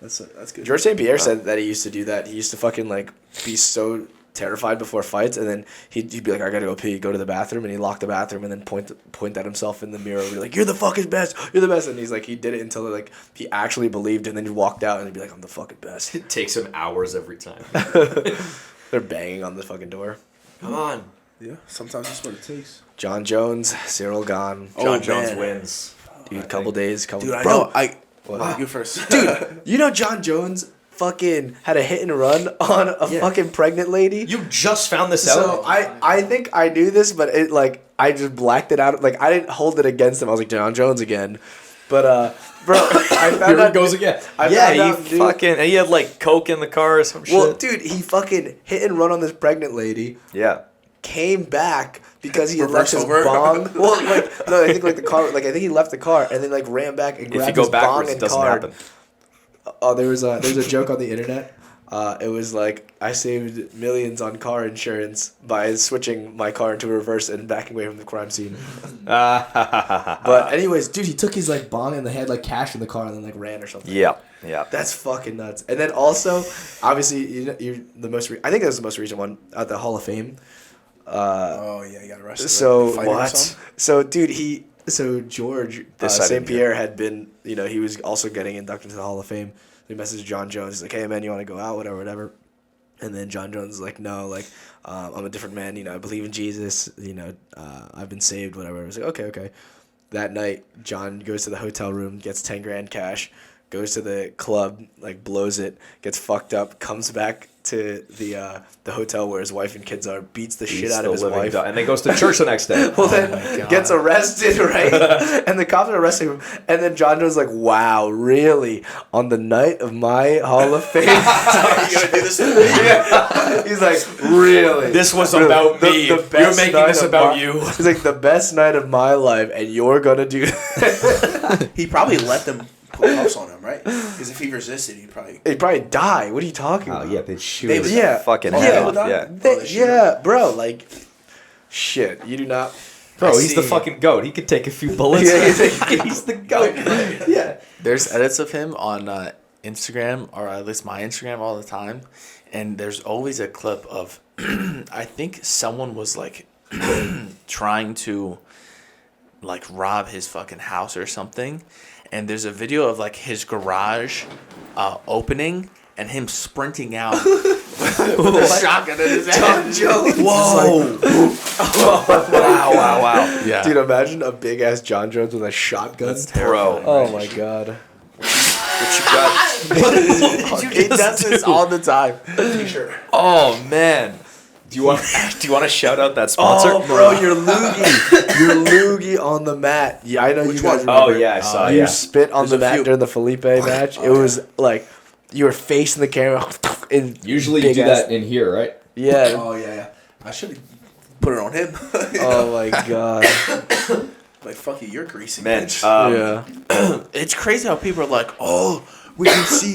B: That's good.
C: George St. Pierre said that he used to do that. He used to fucking like be so terrified before fights, and then he'd be like, I gotta go pee, go to the bathroom, and he'd lock the bathroom and then point at himself in the mirror and be like, you're the fucking best, you're the best. And he's like, he did it until like he actually believed, and then he walked out and he'd be like, I'm the fucking best.
A: It takes him hours every time.
C: They're banging on the fucking door.
A: Come on,
B: Yeah, sometimes that's what it takes.
C: Jon Jones, Cyril gone.
A: Jon
B: Oh,
A: Jones
B: man.
A: wins.
C: Dude, couple days,
B: Dude, I
C: bro.
B: know. I
C: What?
B: you first.
C: Dude, you know Jon Jones fucking had a hit and run on a fucking pregnant lady?
A: You just found this
C: So
A: out.
C: I think I knew this, but it like I just blacked it out. Like I didn't hold it against him. I was like, Jon Jones again. But bro, I found
D: Here
C: out
D: it goes again.
C: I
A: Yeah,
C: found out,
A: he
C: dude-
A: fucking and he had like coke in the car or some shit.
C: Well, dude, he fucking hit and run on this pregnant lady.
A: Yeah.
C: Came back because he had
B: Reverse
C: left his
B: over.
C: bong. Well, like no, I think like the car. Like I think he left the car and then like ran back and
A: If
C: grabbed
A: you
C: his
A: go backwards,
C: bong
A: it
C: and
A: doesn't
C: card.
A: happen.
C: Oh, there's a joke on the internet. It was like I saved millions on car insurance by switching my car into reverse and backing away from the crime scene. But anyways, dude, he took his like bong and they had like cash in the car and then like ran or something.
A: Yeah. Yeah.
C: That's fucking nuts. And then also, obviously, you're the most. I think that's the most recent one at the Hall of Fame.
B: Oh yeah, you got arrested.
C: So
B: right? Fighting or
C: what?
B: something?
C: So dude, so George
A: This I
C: St.
A: didn't hear.
C: Pierre had been, he was also getting inducted into the Hall of Fame. He messaged Jon Jones. He's like, hey man, you want to go out, whatever. And then Jon Jones is like, no, like I'm a different man. I believe in Jesus. I've been saved, whatever. I was like, okay. That night, John goes to the hotel room, gets 10 grand cash, goes to the club, like blows it, gets fucked up, comes back to the hotel where his wife and kids are, beats the shit out of his wife,
A: and then goes to church the next day.
C: well, then gets arrested, right? And the cops are arresting him. And then Jon Jones is like, wow, really? On the night of my Hall of Fame?
B: You gonna do this to me?
C: Yeah. He's like, really?
A: This was about me. You're
C: best
A: making
C: night
A: this
C: of
A: about
C: my-
A: you.
C: He's like, the best night of my life, and you're gonna do
B: He probably let them put cuffs on him, right? Because if he resisted, he'd probably.
C: He'd probably die. What are you talking
D: Oh
C: about?
D: yeah, they'd shoot.
B: They
D: his
B: would-
C: Yeah.
A: Fucking
B: Oh,
A: head
B: yeah,
A: off.
B: well,
A: Yeah.
B: they shoot
C: Yeah, bro, like, shit, you do not.
A: Bro,
C: I
A: he's the
C: see.
A: fucking goat. He could take a few bullets.
C: Yeah,
A: he's the goat. Yeah.
E: There's edits of him on Instagram, or at least my Instagram, all the time, and there's always a clip of I think someone was like trying to like rob his fucking house or something, and there's a video of like his garage opening and him sprinting out with a shotgun in his hand.
C: Whoa.
A: Wow.
E: Yeah.
C: Dude, imagine a big ass Jon Jones with a shotgun.
E: That's terrifying.
C: Oh my god.
A: What you got?
E: He does this all the time.
B: T-shirt.
A: Oh man. Do you want to shout out that sponsor?
C: Oh, bro, you're loogie. You're loogie on the mat. Yeah, I know
B: Which
C: you guys
B: one?
C: remember.
A: Oh yeah, I saw.
C: You
A: Yeah.
C: spit on
B: There's
C: the
B: a
C: mat
B: few.
C: during the Felipe match. It was like you were facing the camera. And
D: Usually you
C: big
D: do
C: ass-
D: that in here, right?
C: Yeah.
B: Oh yeah. I should have put it on him.
C: Oh my god.
B: Like fuck you, you're greasy.
A: Man,
B: bitch.
C: Yeah.
E: It's crazy how people are like, oh, we can see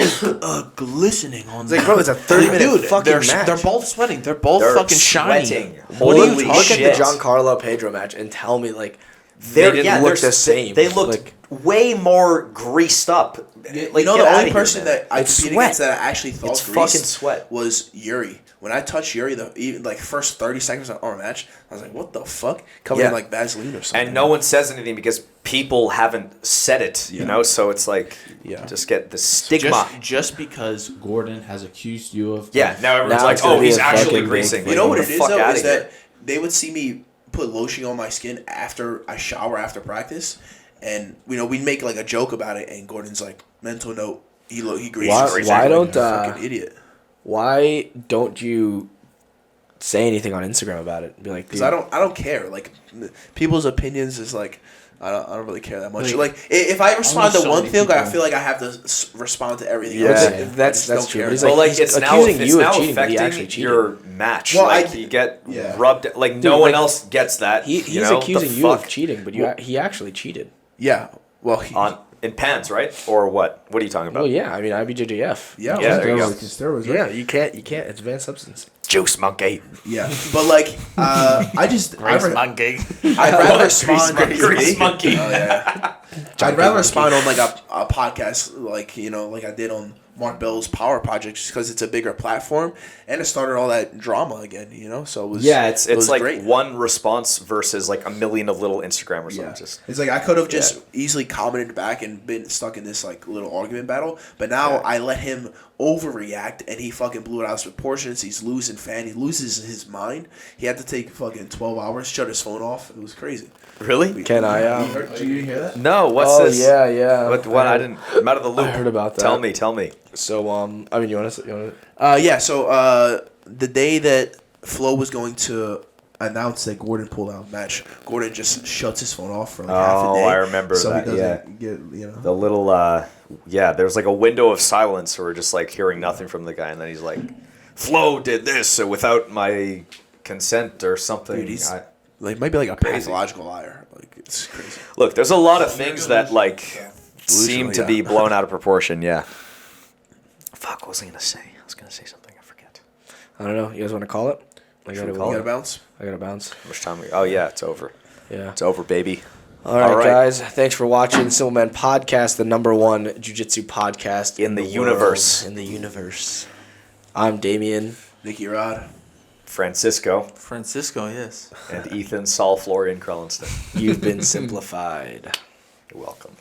E: glistening on
C: It's like, bro, it's a 30-minute fucking
E: they're,
C: match.
E: They're both sweating. They're both
A: They're
E: fucking shiny.
A: sweating.
E: What are you
A: Holy
E: talking
C: Look at
A: shit.
C: the Giancarlo Pedro match and tell me like
A: They
C: didn't look the same.
A: They looked
C: Like,
A: way more greased up.
B: Like,
A: Like,
B: you know,
A: get
B: the
A: outta
B: only
A: here,
B: person
A: man.
B: that I
A: It's
B: competed
A: sweat.
B: against that I actually thought
A: It's
B: greased
A: fucking sweat.
B: was Yuri. When I touched Yuri, even like first 30 seconds of our match, I was like, "What the fuck?" Covered
A: Yeah.
B: in like Vaseline or something.
A: And no one says anything because people haven't said it, you know? So it's like,
C: Yeah.
A: just get the stigma.
E: Just because Gordon has accused you of
A: Yeah, now everyone's
C: Now
A: like,
C: it's gonna
A: oh,
C: be
A: he's
C: a
A: actually
C: fucking
A: greasing.
C: big-
B: You know what
A: Get
B: it
A: the
B: is
A: fuck
B: though
A: outta
B: is
A: here.
B: that they would see me put lotion on my skin after I shower after practice, and we'd make like a joke about it, and Gordon's like, mental note, he greases.
C: Why
B: Like,
C: don't,
B: you fucking idiot?
C: why don't you say anything on Instagram about it? Be like,
B: Because
C: dude,
B: I don't care. Like people's opinions is like. I don't really care that much.
E: Like,
B: Like if I respond to
E: so
B: one
E: many
B: thing, I
E: people-
B: feel like I have to respond to everything.
C: yeah,
B: else.
C: that's
B: I just
C: true.
B: don't
C: He's
B: care.
A: Well, like,
C: he's
A: it's now,
C: accusing
A: it's
C: you of
A: now
C: cheating, but he actually
A: affecting
C: cheated.
A: your match.
B: Well,
A: like,
B: I-
A: you get
B: yeah.
A: rubbed. Like, no
C: Dude,
A: one
C: like,
A: else gets that.
C: He's
A: you know?
C: accusing
A: The
C: you of
A: fuck?
C: cheating, but he actually cheated.
B: Yeah. Well, he,
A: In pants, right? Or what? What are you talking about?
C: Well, yeah, I mean, IBJJF.
B: yeah,
A: Yeah, there you go.
B: steroids,
C: Yeah, you can't. It's advanced substance.
A: Juice monkey.
B: Yeah, but like, I just
E: Grace monkey.
B: I'd rather respond.
A: Grease monkey.
B: Oh, yeah. I'd rather respond on like a podcast, like like I did on Mark Bell's Power Project, just because it's a bigger platform and it started all that drama again. So it was it was
A: It's like
B: great.
A: one response versus like a million of little Instagram or something.
B: Yeah.
A: Just
B: It's like I could have just easily commented back and been stuck in this like little argument battle, but now I let him overreact and he fucking blew it out of proportions. He's losing fan. He loses his mind. He had to take fucking 12 hours, shut his phone off. It was crazy.
A: really?
C: Can I?
B: Did you hear that?
A: No. What's
C: Oh
A: this?
C: yeah.
A: What? I didn't. I'm out of the loop.
C: I heard about that.
A: Tell me.
C: So I mean, you want to?
B: Yeah. So the day that Flo was going to announce that Gordon pulled out of the match, Gordon just shuts his phone off for like half a
A: Oh,
B: day.
A: I remember
B: so
A: that,
B: he doesn't get
A: The little there was like a window of silence where we're just like hearing nothing from the guy, and then he's like, "Flo did this without my consent or something."
B: Dude, he's like maybe like a pathological liar. Like it's crazy.
A: Look, there's a lot of things that like seem to be blown out of proportion. Yeah. Fuck, what was I gonna say? I was gonna say something. I forget.
C: I don't know. You guys want to call it? I
A: Should we
B: You
A: call
B: gotta bounce.
C: gotta bounce.
A: How much time? Oh yeah, it's over.
C: Yeah.
A: It's over, baby.
C: All right, guys. Thanks for watching Simple Man Podcast, the #1 jiu-jitsu podcast
A: In the
C: world,
A: universe.
C: In the universe. I'm Damien.
B: Nicky Rod.
A: Francisco
E: Francisco, yes.
A: and Ethan Florian Crelinsten.
C: You've been simplified.
A: You're welcome.